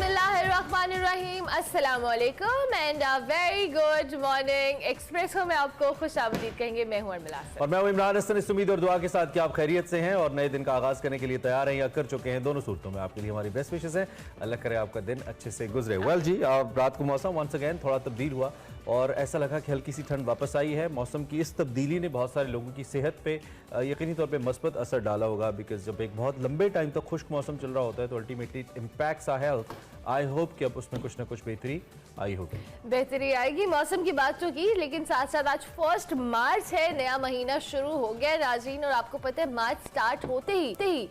बिस्मिल्लाहिर्रहमानिर्रहीम, अस्सलाम वालेकुम and very good morning. Espresso में आपको खुशामदीद कहेंगे। मैं हूं उर्मिला और मैं हूं इमरान हसन। इस उम्मीद और दुआ के साथ कि आप खैरियत से हैं और नए दिन का आगाज करने के लिए तैयार हैं या कर चुके हैं। दोनों सूरतों में आपके लिए हमारी बेस्ट विशेस हैं। अल्लाह करे आपका दिन अच्छे से गुजरे। वेल जी, रात को मौसम वंस अगेन थोड़ा तब्दील हुआ और ऐसा लगा कि हल्की सी ठंड वापस आई है। मौसम की इस तब्दीली ने बहुत सारे लोगों की सेहत पे यकीनी तौर पे मस्बत असर डाला होगा, बिकॉज जब एक बहुत लंबे टाइम तक खुश्क मौसम चल रहा होता है तो ultimately impacts our health. I hope कि अब उसमें कुछ ना कुछ बेहतरी आई होगी, बेहतरी आएगी। मौसम की बात तो की, लेकिन साथ साथ आज 1 मार्च है, नया महीना शुरू हो गया नाज़रीन। और आपको पता है मार्च स्टार्ट होते ही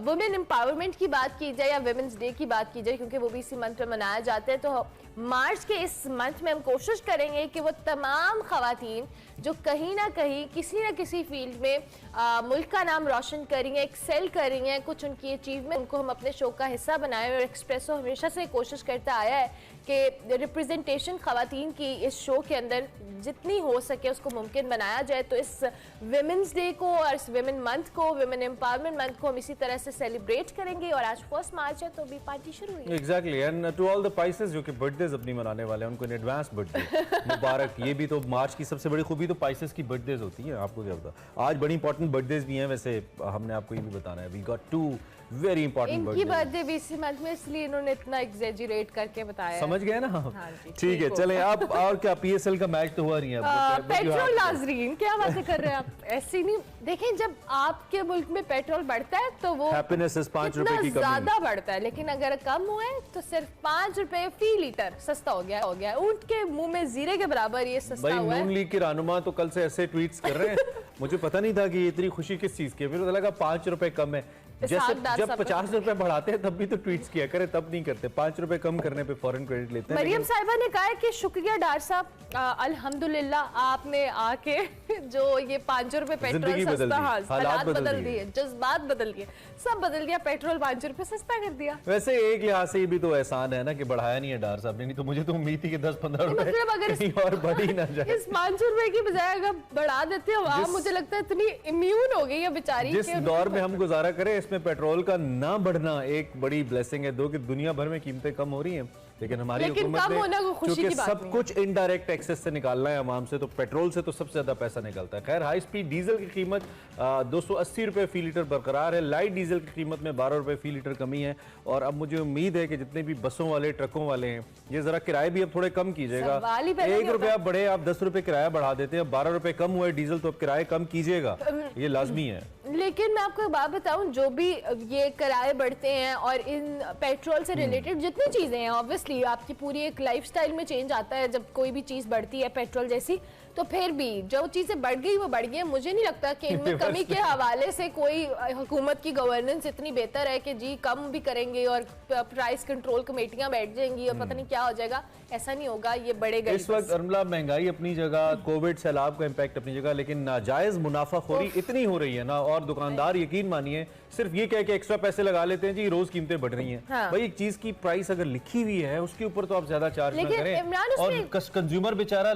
वुमेन एम्पावरमेंट की बात की जाए या वुमेन्स डे की बात की जाए, क्योंकि वो भी इसी मंथ में मनाया जाता है, तो मार्च के इस मंथ में हम कोशिश करेंगे कि वो तमाम खवातीन जो कहीं ना कहीं किसी न किसी फील्ड में मुल्क का नाम रोशन करेंगे, एक्सेल करेंगे, कुछ उनकी अचीवमेंट, उनको हम अपने शो का हिस्सा बनाएं। और एक्सप्रेसो हमेशा से कोशिश करता आया है कि रिप्रेजेंटेशन खवातीन की इस शो के अंदर जितनी हो सके उसको मुमकिन बनाया जाए। तो इस विमेंस डे को और इस विमेन मंथ को, विमेन एम्पावरमेंट मंथ को हम इसी तरह से सेलिब्रेट करेंगे। और आज 1 मार्च है तो भी पार्टी शुरू हुई। Exactly, and to all the pieces जो कि बर्थडेज अपनी मनाने वाले हैं उनको इन एडवांस बर्थडे मुबारक। ये भी तो मार्च की सबसे बड़ी खूबी तो पाइसेस की बर्थडेज होती है। आपको क्या पता, आज बड़ी इंपॉर्टेंट बर्थडेज भी हैं। वैसे हमने आपको ये भी बताना है, वी गॉट 2 वेरी इंपॉर्टेंट इनकी बर्थडे भी इसी मंथ में, इसलिए इन्होंने इतना एग्जैजरेट करके बताया। समझ गए ना? हाँ ठीक है, चलें आप। और क्या पीएसएल का मैच तो हुआ नहीं है? पेट्रोल नाज़रीन क्या बातें कर रहे हैं आप? ऐसी नहीं, देखें जब आपके मुल्क में पेट्रोल बढ़ता है तो वो हैप्पीनेस इस 5 रुपए की कमी ज्यादा बढ़ता है, लेकिन अगर कम हुआ है तो सिर्फ 5 रुपए फी लीटर सस्ता हो गया। ऊंट के मुंह में जीरे के बराबर ये सस्ता हुआ है। नून लीग के रहनुमा तो कल से ऐसे ट्वीट्स कर रहे हैं मुझे पता नहीं था कि ये इतनी खुशी किस चीज की है। फिर पता लगा 5 रुपए कम है। जैसे जब 50 रुपए बढ़ाते हैं तब भी तो ट्वीट्स किया करे, तब नहीं करते। 5 रुपए कम करने पे फौरन क्रेडिट लेते हैं। मरियम साहिबा ने कहा है कि शुक्रिया डार साहब, अल्हम्दुलिल्लाह आपने आके जो ये 5 रुपए पेट्रोल सस्ता, हालात बदल दिए, जज्बात बदल दिए, सब बदल दिया। पेट्रोल 5 रुपए सस्ता कर दिया। वैसे एक लिहाज से भी तो एहसान है ना कि बढ़ाया नहीं है डार साहब ने, नहीं तो मुझे तो उम्मीद थी कि 10-15 रुपए और बढ़ ही ना जाए। इस 5 रुपए की बजाय अगर बढ़ा देते हो, मुझे लगता है इतनी इम्यून हो गई है बेचारी। जिस दौर में हम गुजारा करें इसमें पेट्रोल का ना बढ़ना एक बड़ी ब्लेसिंग है। दो कि दुनिया भर में कीमतें कम हो रही हैं, लेकिन हमारी हुकूमत ने क्योंकि सब कुछ इनडायरेक्ट टैक्सेस से निकालना है अवाम से, तो पेट्रोल से तो सबसे ज्यादा पैसा निकलता है। खैर, हाई स्पीड डीजल की कीमत 280 रुपए फी लीटर बरकरार है। लाइट डीजल की कीमत में 12 रुपए फी लीटर कमी है। और अब मुझे उम्मीद है कि जितने भी बसों वाले, ट्रकों वाले हैं, ये जरा किराए भी अब थोड़े कम कीजिएगा। 1 रुपया बढ़े, आप 10 रुपए किराया बढ़ा देते हैं। 12 रुपए कम हुए डीजल, तो अब किराए कम कीजिएगा, ये लाजमी है। लेकिन मैं आपको एक बात बताऊं, जो भी ये किराए बढ़ते हैं और इन पेट्रोल से रिलेटेड जितनी चीजें हैं, ऑब्वियसली आपकी पूरी एक लाइफस्टाइल में चेंज आता है जब कोई भी चीज बढ़ती है पेट्रोल जैसी। तो फिर भी जो चीजें बढ़ गई वो बढ़ गई है। मुझे नहीं लगता कि इनमें कमी के हवाले से कोई हुकूमत की गवर्नेंस इतनी बेहतर है कि जी कम भी करेंगे और प्राइस कंट्रोल कमेटियां बैठ जाएंगी और पता नहीं क्या हो जाएगा। ऐसा नहीं होगा, ये बढ़ेगा। इस वक्त महंगाई अपनी जगह, कोविड सैलाब का इम्पैक्ट अपनी जगह, लेकिन नाजायज मुनाफाखोरी इतनी हो रही है ना। और दुकानदार यकीन मानिए सिर्फ ये कह के एक्स्ट्रा पैसे लगा लेते हैं जी रोज कीमतें बढ़ रही हैं। हाँ। भाई एक चीज की प्राइस अगर लिखी हुई है उसके ऊपर तो आप ज्यादा चार्ज ना करें। और कंज्यूमर बेचारा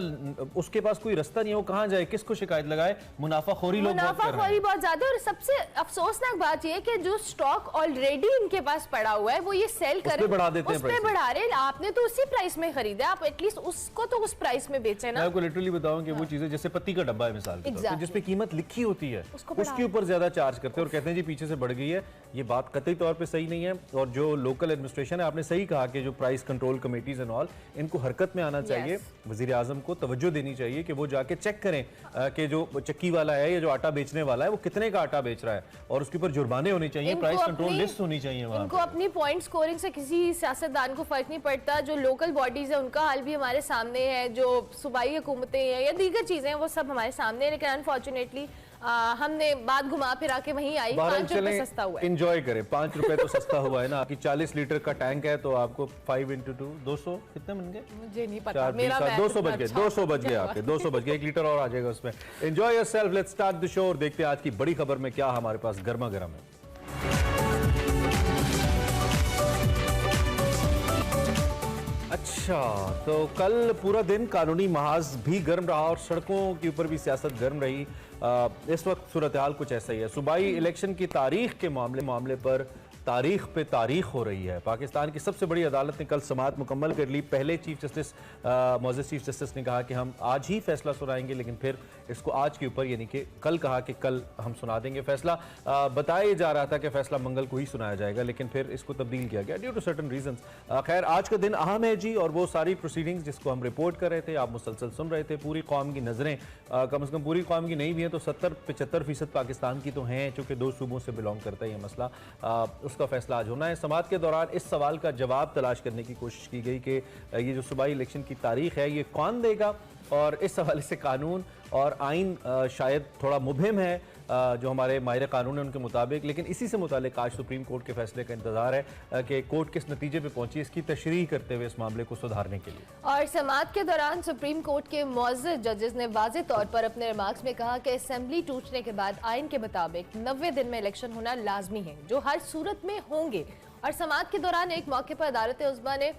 उसके पास कोई रास्ता नहीं है, वो कहाँ जाए, किसको शिकायत लगाए? मुनाफाखोरी बहुत ज्यादा। और सबसे अफसोसनाक बात यह है कि जो स्टॉक ऑलरेडी इनके पास पड़ा हुआ है वो ये सेल कर बढ़ा देते हैं, बढ़ा रहे हैं। आपने तो उसी प्राइस में खरीदा, आप एटलीस्ट उसको तो उस प्राइस में बेचे ना। मैं आपको लिटरली बताऊं कि वो चीजें जैसे पत्ती का डब्बा है मिसाल के तौर पे, जिसपे कीमत लिखी होती है उसके ऊपर ज्यादा चार्ज करते हैं और कहते हैं जी पीछे से बढ़ गई है। ये बात कतई तौर पे सही नहीं है। और जो लोकल एडमिनिस्ट्रेशन है, आपने सही कहा कि जो price control committees and all, इनको हरकत में आना चाहिए। वजीर आजम को तवज्जो देनी चाहिए कि वो जाके चेक करें कि जो चक्की वाला है या जो आटा बेचने वाला है वो कितने का आटा बेच रहा है, और उसके ऊपर जुर्माने होने चाहिए, प्राइस कंट्रोल लिस्ट होनी चाहिए। इनको अपनी पॉइंट स्कोरिंग से किसी सियासतदान को फर्क नहीं पड़ता। जो लोकल बॉडीज है उनका हाल भी हमारे सामने है, जो सूबाई हुकूमतें हैं या दीगर चीजें हैं वो सब हमारे सामने है। लेकिन अनफॉर्चुनेटली हमने बात घुमा फिरा के वहीं आई। 5 रुपए सस्ता हुआ है, एंजॉय करें। 5 रुपए तो सस्ता हुआ है ना। आपकी 40 लीटर का टैंक है तो आपको 5 × 2 200 कितने बन गए? मुझे नहीं पता, 200 बज गए। 200 बज गए आपके, 200 बज गए। 1 लीटर और आ जाएगा उसमें। Enjoy yourself, let's start the show और देखते हैं आज की बड़ी खबर में क्या हमारे पास गर्मा गर्म है। अच्छा, तो कल पूरा दिन कानूनी महाज भी गर्म रहा और सड़कों के ऊपर भी सियासत गर्म रही। इस वक्त सूरत हाल कुछ ऐसा ही है। सूबाई इलेक्शन की तारीख के मामले पर तारीख पे तारीख हो रही है। पाकिस्तान की सबसे बड़ी अदालत ने कल समाअत मुकम्मल कर ली। पहले चीफ जस्टिस मौजूद चीफ जस्टिस ने कहा कि हम आज ही फैसला सुनाएंगे, लेकिन फिर इसको आज के ऊपर यानी कि कल कहा कि कल हम सुना देंगे फैसला। बताया जा रहा था कि फैसला मंगल को ही सुनाया जाएगा, लेकिन फिर इसको तब्दील किया गया ड्यू टू सर्टन रीजंस। खैर आज का दिन अहम है जी, और वो सारी प्रोसीडिंग्स जिसको हम रिपोर्ट कर रहे थे, आप मुसलसल सुन रहे थे। पूरी कौम की नज़रें कम से कम पूरी कौम की नहीं भी हैं तो 70-75% पाकिस्तान की तो हैं, चूँकि 2 सूबों से बिलोंग करता है ये मसला। उसका फैसला आज होना है। समाअत के दौरान इस सवाल का जवाब तलाश करने की कोशिश की गई कि ये जो सूबाई इलेक्शन की तारीख है ये कौन देगा, और इस हवाले से कानून और आइन शायद थोड़ा मुबहम है जो हमारे माहिर कानून है उनके मुताबिक, लेकिन इसी से मुतालिक आज सुप्रीम कोर्ट के फैसले का इंतजार है कि कोर्ट किस नतीजे पे पहुंची, इसकी तशरीह करते हुए इस मामले को सुधारने के लिए। और समाअत के दौरान सुप्रीम कोर्ट के मौजूद जजेस ने वाज़ेह तौर पर अपने रिमार्क्स में कहा कि असेंबली टूटने के बाद आइन के मुताबिक 90 दिन में इलेक्शन होना लाजमी है, जो हर सूरत में होंगे। और समाअत के दौरान एक मौके पर अदालत उज़्मा ने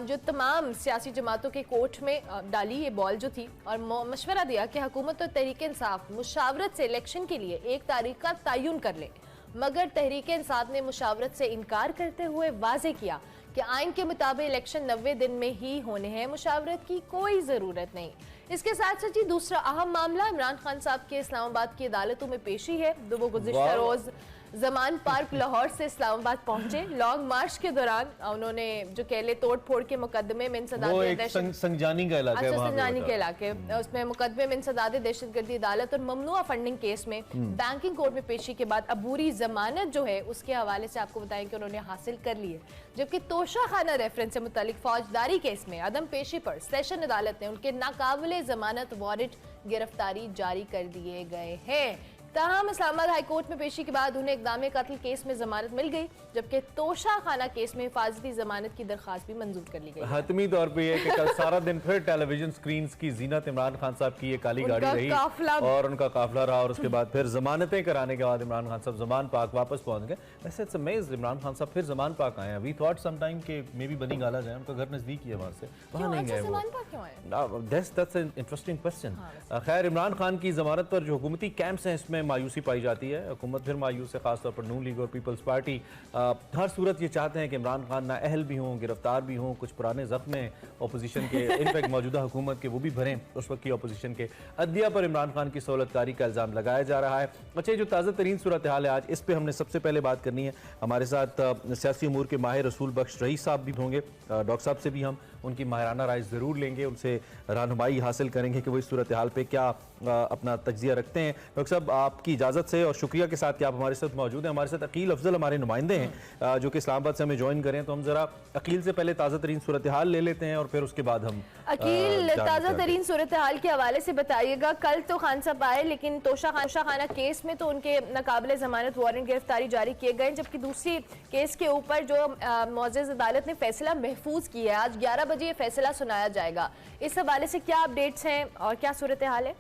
जो तमाम सियासी जमातों के कोर्ट में डाली ये बॉल जो थी, और मशवरा दिया कि हुकूमत और तहरीक इंसाफ मुशावरत से इलेक्शन के लिए एक तारीख का तयन कर ले, मगर तहरीक इंसाफ ने मुशावरत से इनकार करते हुए वाज़ेह किया कि आइन के मुताबिक इलेक्शन 90 दिन में ही होने हैं, मुशावरत की कोई ज़रूरत नहीं। इसके साथ साथ ही दूसरा अहम मामला इमरान खान साहब के इस्लामाबाद की अदालतों में पेशी है। वो गुज़िश्ता रोज़ जमान पार्क लाहौर से इस्लामाबाद पहुंचे। लॉन्ग मार्च के दौरान उन्होंने जो कहले तोड़ फोड़ के मुकदमे में संजानी का इलाका है, संजानी के इलाके उसमें मुकदमे में इंसदाद दहशतगर्दी अदालत और ममनुआ फंडिंग केस में बैंकिंग कोर्ट में पेशी के बाद अबूरी जमानत जो है उसके हवाले से आपको बताएं कि उन्होंने हासिल कर ली है। जबकि तोशा खाना रेफरेंस से मुतालिक फौजदारी केस में अदम पेशी पर सेशन अदालत ने उनके नाकाबिले जमानत वारंट गिरफ्तारी जारी कर दिए गए हैं। ताहम इस्लामाबाद हाई कोर्ट में पेशी के बाद उन्हें इक़दाम कत्ल केस में जमानत मिल गई, जबकि तोशा खाना केस में हिफाजती जमानत की दरख्वास्त भी मंजूर कर ली गई। हतमी तौर पे ये कि कल सारा दिन फिर टेलीविजन स्क्रीन की जीनत इमरान खान साहब की ये काली गाड़ी रही और उनका काफिला रहा, और उसके बाद फिर जमानतें कराने के बाद इमरान खान साहब जमान पाक वापस पहुंच गए। वैसे इट्स अमेजिंग इमरान खान साहब फिर जमान पाक आए हैं। वी थॉट सम टाइम के मे बी बनी गाला जाए, उनका घर नजदीक ही है वहां से, वहां नहीं गए वो। That's an interesting question. खैर इमरान खान की जमानत पर जो हुकूमती कैंप्स हैं इसमें मायूसी पाई जाती है। हुकूमत फिर मायूस है, खासतौर पर नून लीग और पीपल्स पार्टी हर सूरत ये चाहते हैं कि इमरान खान ना अहल भी हों, गिरफ्तार भी हों, कुछ पुराने जख्म अपोजिशन के इनफैक्ट मौजूदा हुकूमत के वो भी भरें उस वक्त की अपोजिशन के। अदलिया पर इमरान खान की सहूलतकारी का इल्ज़ाम लगाया जा रहा है। अच्छा, जो ताज़ा तरीन सूरत हाल है आज इस पर हमने सबसे पहले बात करनी है। हमारे साथ सियासी उमूर के माहिर रसूल बख्श रईस साहब भी होंगे। डॉक्टर साहब से भी हम उनकी माहिराना राय ज़रूर लेंगे, उनसे रहनुमाई हासिल करेंगे कि वो इस सूरत हाल पे क्या अपना तज्जिया रखते हैं। डॉक्टर साहब आपकी इजाज़त से और शुक्रिया के साथ कि आप हमारे साथ मौजूद हैं। हमारे साथ अकील अफजल हमारे नुमाइंदे हैं जो कि इस्लामाबाद से हमें ज्वाइन करें, तो हम जरा अकील से पहले ताज़ा तरीन सूरत हाल ले लेते हैं और फिर उसके बाद हम अकील ताज़ा तरीन सूरत हाल के हवाले से बताइएगा। कल तो खान साहब आए, लेकिन तोशा खाना केस में तो उनके नाकाबिले ज़मानत वारंट गिरफ्तारी जारी किए गए, जबकि दूसरी केस के ऊपर जो मौजूद अदालत ने फैसला महफूज किया है, आज 11 बजे ये फैसला सुनाया जाएगा। इस हवाले से क्या अपडेट्स हैं और क्या सूरत हाल है?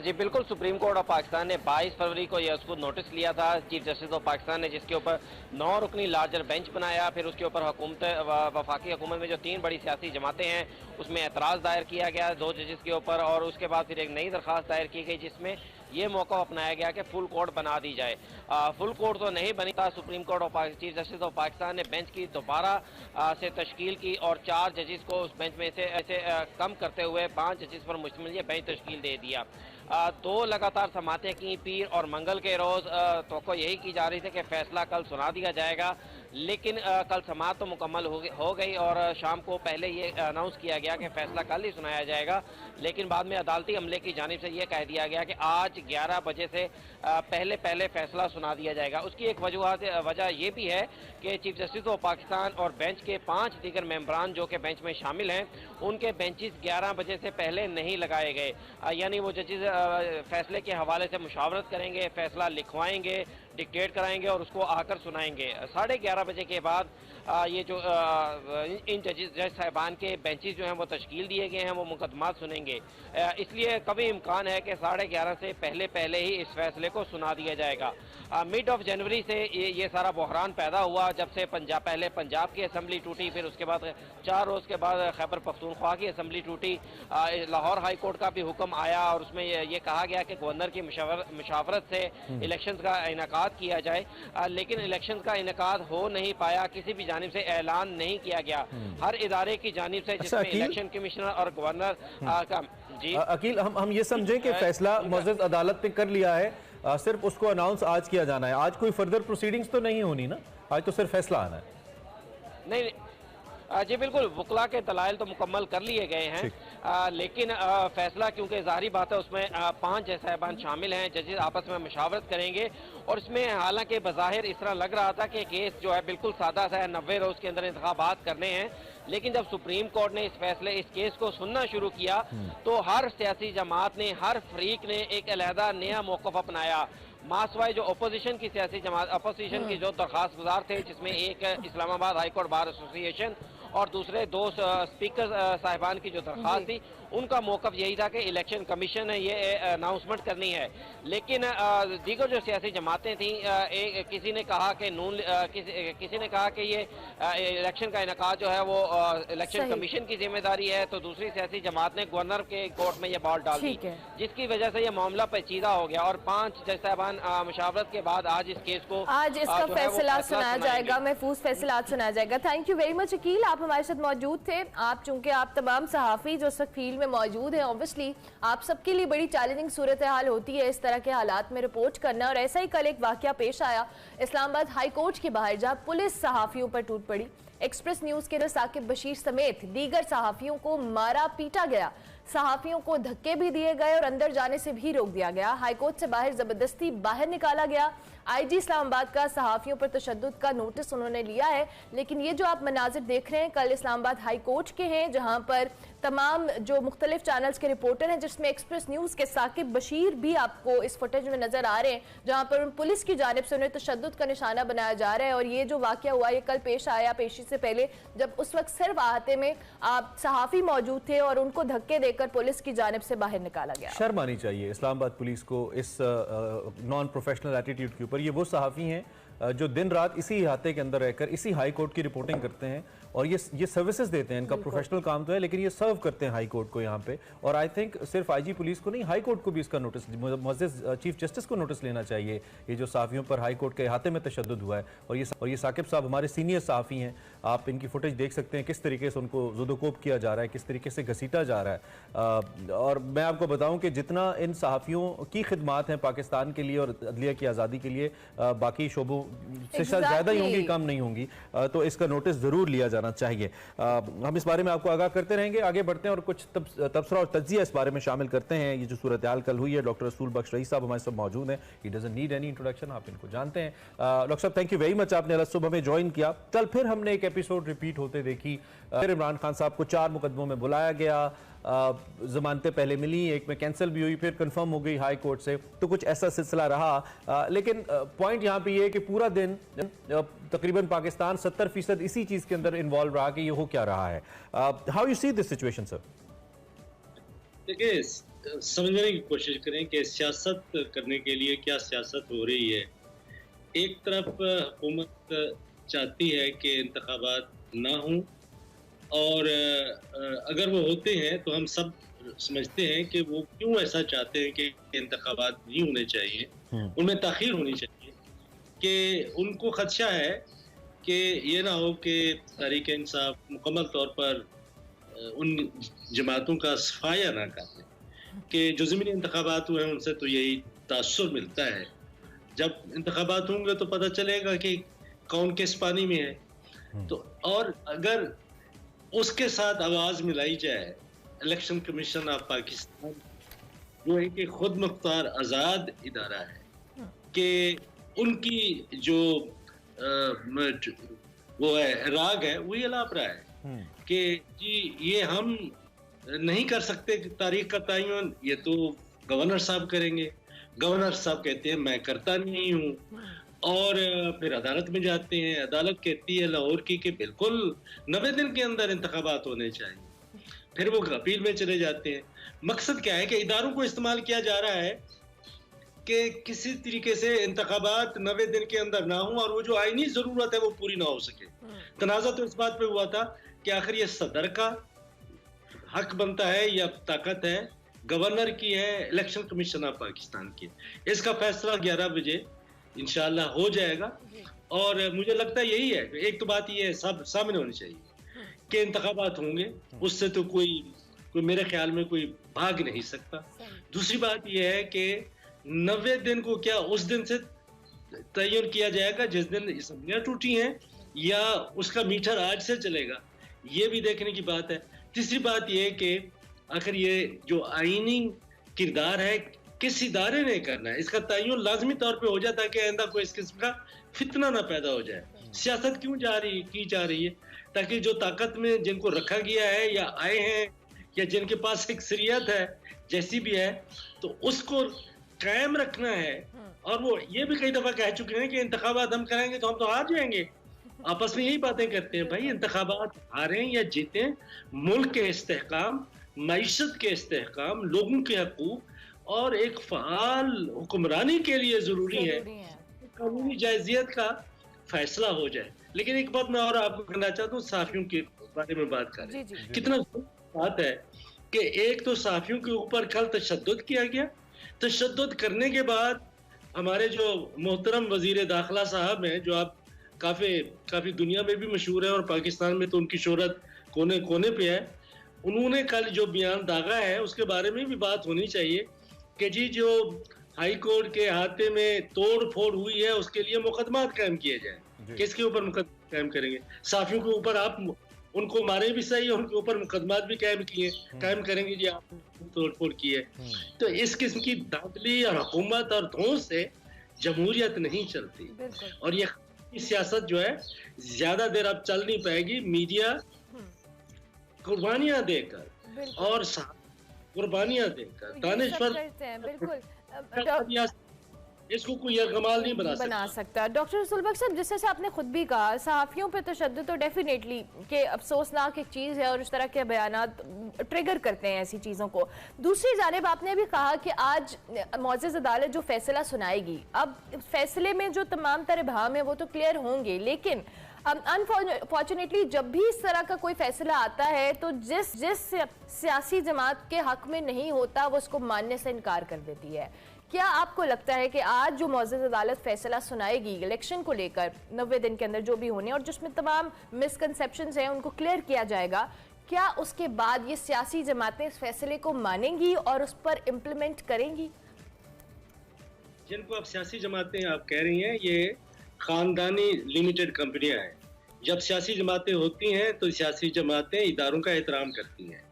जी बिल्कुल, सुप्रीम कोर्ट ऑफ पाकिस्तान ने 22 फरवरी को यह उसको नोटिस लिया था चीफ जस्टिस ऑफ पाकिस्तान ने, जिसके ऊपर 9 रुकनी लार्जर बेंच बनाया। फिर उसके ऊपर वफाकी हुकूमत में जो 3 बड़ी सियासी जमातें हैं उसमें एतराज़ दायर किया गया 2 जजेस के ऊपर, और उसके बाद फिर एक नई दरख्वास्त दायर की गई जिसमें ये मौका अपनाया गया कि फुल कोर्ट बना दी जाए। फुल कोर्ट तो नहीं बनी था। Supreme court of chief justice of Pakistan ने बेंच की दोबारा से तश्कील की और 4 जजेस को उस बेंच में से ऐसे कम करते हुए 5 जजेस पर मुश्तमिल ये बेंच तश्कील दे दिया। 2 लगातार समातें की, पीर और मंगल के रोज़ तो यही की जा रही थी कि फैसला कल सुना दिया जाएगा, लेकिन कल समात तो मुकम्मल हो गई और शाम को पहले ये अनाउंस किया गया कि फैसला कल ही सुनाया जाएगा, लेकिन बाद में अदालती अमले की जानिब से ये कह दिया गया कि आज 11 बजे से पहले फैसला सुना दिया जाएगा। उसकी एक वजह ये भी है कि चीफ जस्टिस ऑफ पाकिस्तान और बेंच के 5 दीगर मेंबरान जो कि बेंच में शामिल हैं उनके बेंचेस 11 बजे से पहले नहीं लगाए गए, यानी वो जजेस फैसले के हवाले से मुशावरत करेंगे, फैसला लिखवाएंगे, डिक्टेट कराएंगे और उसको आकर सुनाएंगे। 11:30 बजे के बाद ये जो इन जज साहिबान के बेंचेस जो हैं वो तश्कील दिए गए हैं, वो मुकदमात सुनेंगे। इसलिए कभी इम्कान है कि 11:30 से पहले ही इस फैसले को सुना दिया जाएगा। मिड ऑफ जनवरी से ये सारा बहरान पैदा हुआ, जब से पहले पंजाब की असम्बली टूटी, फिर उसके बाद 4 रोज़ के बाद खैबर पख्तूनख्वा की असम्बली टूटी। लाहौर हाई कोर्ट का भी हुक्म आया और उसमें ये कहा गया कि गवर्नर की मुशावरत से इलेक्शन का इनेकाद इनेकाद किया जाए, लेकिन इलेक्शन का इनेकाद हो नहीं पाया, किसी भी जानिब से ऐलान नहीं किया गया हर इदारे की जानिब से, जिसमें इलेक्शन कमिश्नर और गवर्नर का। जी अकील, हम ये समझें कि फैसला मुअज़्ज़ज़ अदालत ने कर लिया है, सिर्फ उसको अनाउंस आज किया जाना है, आज कोई फर्दर प्रोसीडिंग्स तो नहीं होनी ना, आज तो सिर्फ फैसला आना है। नहीं जी बिल्कुल, वकला के दलाइल तो मुकम्मल कर लिए गए हैं, लेकिन फैसला क्योंकि ज़ाहिरी बात है उसमें 5 जज साहिबान शामिल हैं, जजेस आपस में मशावरत करेंगे। और इसमें हालांकि बज़ाहिर इस तरह लग रहा था कि केस जो है बिल्कुल सादा सा है, 90 रोज़ के अंदर इंतखाबात करने हैं, लेकिन जब सुप्रीम कोर्ट ने इस केस को सुनना शुरू किया तो हर सियासी जमात ने, हर फरीक ने एक अलहदा नया मौक़िफ़ अपनाया। मासवाई जो अपोजिशन की सियासी जमात, अपोजिशन की जो दरख्वास्त गुजार थे, जिसमें एक Islamabad high court bar association और दूसरे 2 स्पीकर साहिबान की जो दरख्वास्त थी, उनका मौक़िफ़ यही था कि इलेक्शन कमीशन ने ये अनाउंसमेंट करनी है। लेकिन दीगर जो सियासी जमातें थीं, किसी ने कहा कि किसी ने कहा कि ये इलेक्शन का इनेकाद जो है वो इलेक्शन कमीशन की जिम्मेदारी है, तो दूसरी सियासी जमात ने गवर्नर के कोर्ट में ये बॉल डाल दी, जिसकी वजह से ये मामला पेचीदा हो गया। और 5 जज साहिबान मुशावरत के बाद आज इस केस को, आज इसका फैसला सुनाया जाएगा, महफूज फैसला आज सुनाया जाएगा। Thank you very much Aqeel, आप हमारे साथ मौजूद थे। आप चूंकि आप तमाम सहाफ़ी जो इस वक्त फील्ड में मौजूद हैं, ऑब्वियसली आप सबके लिए बड़ी चैलेंजिंग सूरत हाल होती है इस तरह के हालात में रिपोर्ट करना। और ऐसा ही कल एक वाकया पेश आया इस्लामाबाद हाई कोर्ट के बाहर, जहां पुलिस सहाफ़ियों पर टूट पड़ी। एक्सप्रेस न्यूज़ के साकिब बशीर समेत दीगर सहाफ़ियों को मारा पीटा गया, सहाफ़ियों को धक्के भी दिए गए और अंदर जाने से भी रोक दिया गया। हाईकोर्ट से बाहर जबरदस्ती बाहर निकाला गया। आईजी इस्लामाबाद का सहाफ़ियों पर तशद्दुद का नोटिस उन्होंने लिया है। लेकिन ये जो आप मनाजिर देख रहे हैं कल इस्लामाबाद हाई कोर्ट के हैं, जहां पर तमाम जो मुख्तलिफ चैनल्स के रिपोर्टर हैं, जिसमें एक्सप्रेस न्यूज़ के साकिब बशीर भी आपको इस फुटेज में नजर आ रहे हैं, जहां पर पुलिस की जानिब से उन्हें तशद्दुद का निशाना बनाया जा रहा है। और ये जो वाकया हुआ ये कल पेश आया पेशी से पहले, जब उस वक्त सिर्फ अहाते में आप सहाफ़ी मौजूद थे और उनको धक्के देकर पुलिस की जानिब से बाहर निकाला गया। शर्म आनी चाहिए इस्लामाबाद पुलिस को इस नॉन प्रोफेशनल एटीट्यूड के ऊपर। ये वो सहाफ़ी हैं जो दिन रात इसी इहाते के अंदर रहकर इसी हाई कोर्ट की रिपोर्टिंग करते हैं और ये सर्विसेज देते हैं। इनका प्रोफेशनल काम तो है, लेकिन ये सर्व करते हैं हाई कोर्ट को यहाँ पे। और आई थिंक सिर्फ आईजी पुलिस को नहीं, हाई कोर्ट को भी इसका नोटिस, मुअज़्ज़ज़ चीफ जस्टिस को नोटिस लेना चाहिए। ये जो सहाफ़ियों पर हाई कोर्ट के इहाते में तशद्दुद हुआ है, और ये साकिब साहब हमारे सीनियर सहाफ़ी हैं, आप इनकी फुटेज देख सकते हैं किस तरीके से उनको ज़ुदोकोब किया जा रहा है, किस तरीके से घसीटा जा रहा है। और मैं आपको बताऊँ कि जितना इन सहाफ़ियों की खिदमात हैं पाकिस्तान के लिए और अदलिया की आज़ादी के लिए, बाकी शोबों से शायद ज़्यादा ही होंगी, कम नहीं होंगी। तो इसका नोटिस ज़रूर लिया जाना चाहिए। हम इस बारे में आपको आगाह करते रहेंगे। आगे बढ़ते हैं और कुछ तबसरा और तज्जिया इस बारे में शामिल करते हैं। ये जो सूरत हाल कल हुई है, डॉक्टर रसूल बख्श रईस साहब हमारे साथ मौजूद हैं। He doesn't need any introduction, आप इनको जानते हैं। डॉक्टर साहब, थैंक यू वेरी मच, आपने अलग सुबह में ज्वाइन किया। कल फिर हमने एक एपिसोड रिपीट होते देखी। फिर इमरान खान साहब को 4 मुकदमों में बुलाया गया, जमानतें पहले मिली, एक में कैंसिल भी हुई, फिर कंफर्म हो गई हाई कोर्ट से, तो कुछ ऐसा सिलसिला रहा। लेकिन पॉइंट यहाँ पे ये है कि पूरा दिन तकरीबन पाकिस्तान 70% इसी चीज के अंदर इन्वॉल्व रहा कि ये हो क्या रहा है। How you see this situation sir? देखिए, समझने की कोशिश करें कि सियासत करने के लिए क्या सियासत हो रही है। एक तरफ हुकूमत चाहती है कि इंतखाबात ना हों, और अगर वो होते हैं तो हम सब समझते हैं कि वो क्यों ऐसा चाहते हैं कि इंतखाबात नहीं होने चाहिए, उनमें ताख़ीर होनी चाहिए, कि उनको खदशा है कि ये ना हो कि तहरीक इंसाफ मुकम्मल तौर पर उन जमातों का सफाया ना कर दें कि जो ज़मीनी इंतखाबात हुए हैं उनसे तो यही तासुर मिलता है। जब इंतखाबात होंगे तो पता चलेगा कि कौन किस पानी में है। तो और अगर उसके साथ आवाज़ मिलाई जाए इलेक्शन कमीशन ऑफ पाकिस्तान, जो है कि खुद मुख्तार आज़ाद इदारा है, कि उनकी जो वो है राग है वो ये लाभ रहा है कि जी ये हम नहीं कर सकते तारीख का तयन, ये तो गवर्नर साहब करेंगे। गवर्नर साहब कहते हैं मैं करता नहीं हूँ, और फिर अदालत में जाते हैं, अदालत कहती है लाहौर की कि बिल्कुल 90 दिन के अंदर इंतखाबात होने चाहिए। फिर वो अपील में चले जाते हैं। मकसद क्या है कि इदारों को इस्तेमाल किया जा रहा है कि किसी तरीके से इंतखाबात 90 दिन के अंदर ना हो और वो जो आईनी जरूरत है वो पूरी ना हो सके। तनाज़ा तो इस बात पे हुआ था कि आखिर ये सदर का हक बनता है या ताकत है गवर्नर की है, इलेक्शन कमीशन ऑफ पाकिस्तान की। इसका फैसला 11 बजे इंशाल्लाह हो जाएगा। और मुझे लगता है यही है, एक तो बात ये सब सामने होनी चाहिए कि इंतखाबात होंगे, उससे तो कोई मेरे ख्याल में कोई भाग नहीं सकता। दूसरी बात यह है कि 90 दिन को क्या उस दिन से तयन किया जाएगा जिस दिन असम्बलियां टूटी हैं, या उसका मीटर आज से चलेगा, ये भी देखने की बात है। तीसरी बात यह है कि आखिर ये जो आईनी किरदार है किस इदारे ने करना है, इसका तयन लाजमी तौर पे हो जाए ताकि आइंदा कोई इस किस्म का फितना ना पैदा हो जाए। सियासत क्यों की जा रही है? ताकि जो ताकत में जिनको रखा गया है या आए हैं या जिनके पास अक्सरियत है जैसी भी है, तो उसको कायम रखना है। और वो ये भी कई दफा कह चुके हैं कि इंतखाबात हम कराएंगे तो हम तो हार जाएंगे। आपस में यही बातें करते हैं। भाई इंतखाबात हारें या जीतें, मुल्क के इस्तेहकाम, मईशत के इस्तेहकाम, लोगों के हकूक और एक फ़आल हुक्मरानी के लिए ज़रूरी है कानूनी जायजियत का फैसला हो जाए। लेकिन एक बात मैं और आपको कहना चाहता हूँ, सहाफ़ियों के बारे में बात कर रहे हैं, कितना बात है कि एक तो सहाफ़ियों के ऊपर कल तशद्दुद किया गया। तशद्दुद करने के बाद हमारे जो मोहतरम वज़ीर दाखिला साहब हैं, जो आप काफ़ी दुनिया में भी मशहूर है और पाकिस्तान में तो उनकी शोहरत कोने कोने पे है, उन्होंने कल जो बयान दागा है उसके बारे में भी बात होनी चाहिए कि जी जो हाई कोर्ट के अहाते में तोड़ फोड़ हुई है उसके लिए मुकदमात कायम किए जाए। किसके ऊपर मुकदमा कायम करेंगे? साफियों के ऊपर आप उनको मारे भी सही, उनके ऊपर मुकदमात भी कायम करेंगे जी आप तोड़ फोड़ की है। तो इस किस्म की धांधली और हुकूमत और धौंस से जमहूरियत नहीं चलती। और ये सियासत जो है ज्यादा देर अब चल नहीं पाएगी। मीडिया कुर्बानियां देकर और कुर्बानियां देकर दानिश्वर इसको कोई यरगमाल नहीं बना सकता। डॉक्टर सुलबक साहब, जिस तरह से आपने खुद भी कहा, सहाफ़ियों पे तशद्दुद तो डेफिनेटली कि अफसोसनाक एक चीज़ है और इस तरह के बयानात ट्रिगर करते हैं ऐसी चीज़ों को। दूसरी जानिब आपने भी कहा कि आज मुअज़्ज़ज़ अदालत जो फैसला सुनाएगी, अब फैसले में जो तमाम तरह भाम है वो तो क्लियर होंगे, लेकिन अनफॉर्चुनेटली जब भी इस तरह का कोई फैसला आता है तो जिस सियासी जमात के हक में नहीं होता वो उसको मानने से इनकार कर देती है। क्या आपको लगता है कि आज जो मुअज़्ज़ज़ अदालत फैसला सुनाएगी इलेक्शन को लेकर 90 दिन के अंदर जो भी होने और जिसमें तमाम मिसकंसेप्शंस हैं उनको क्लियर किया जाएगा, क्या उसके बाद ये सियासी जमातें इस फैसले को मानेंगी और उस पर इम्प्लीमेंट करेंगी? जिनको आप सियासी जमातें आप कह रही हैं, ये खानदानी लिमिटेड कंपनियां हैं। जब सियासी जमातें होती हैं तो सियासी जमातें इदारों का एहतराम करती हैं।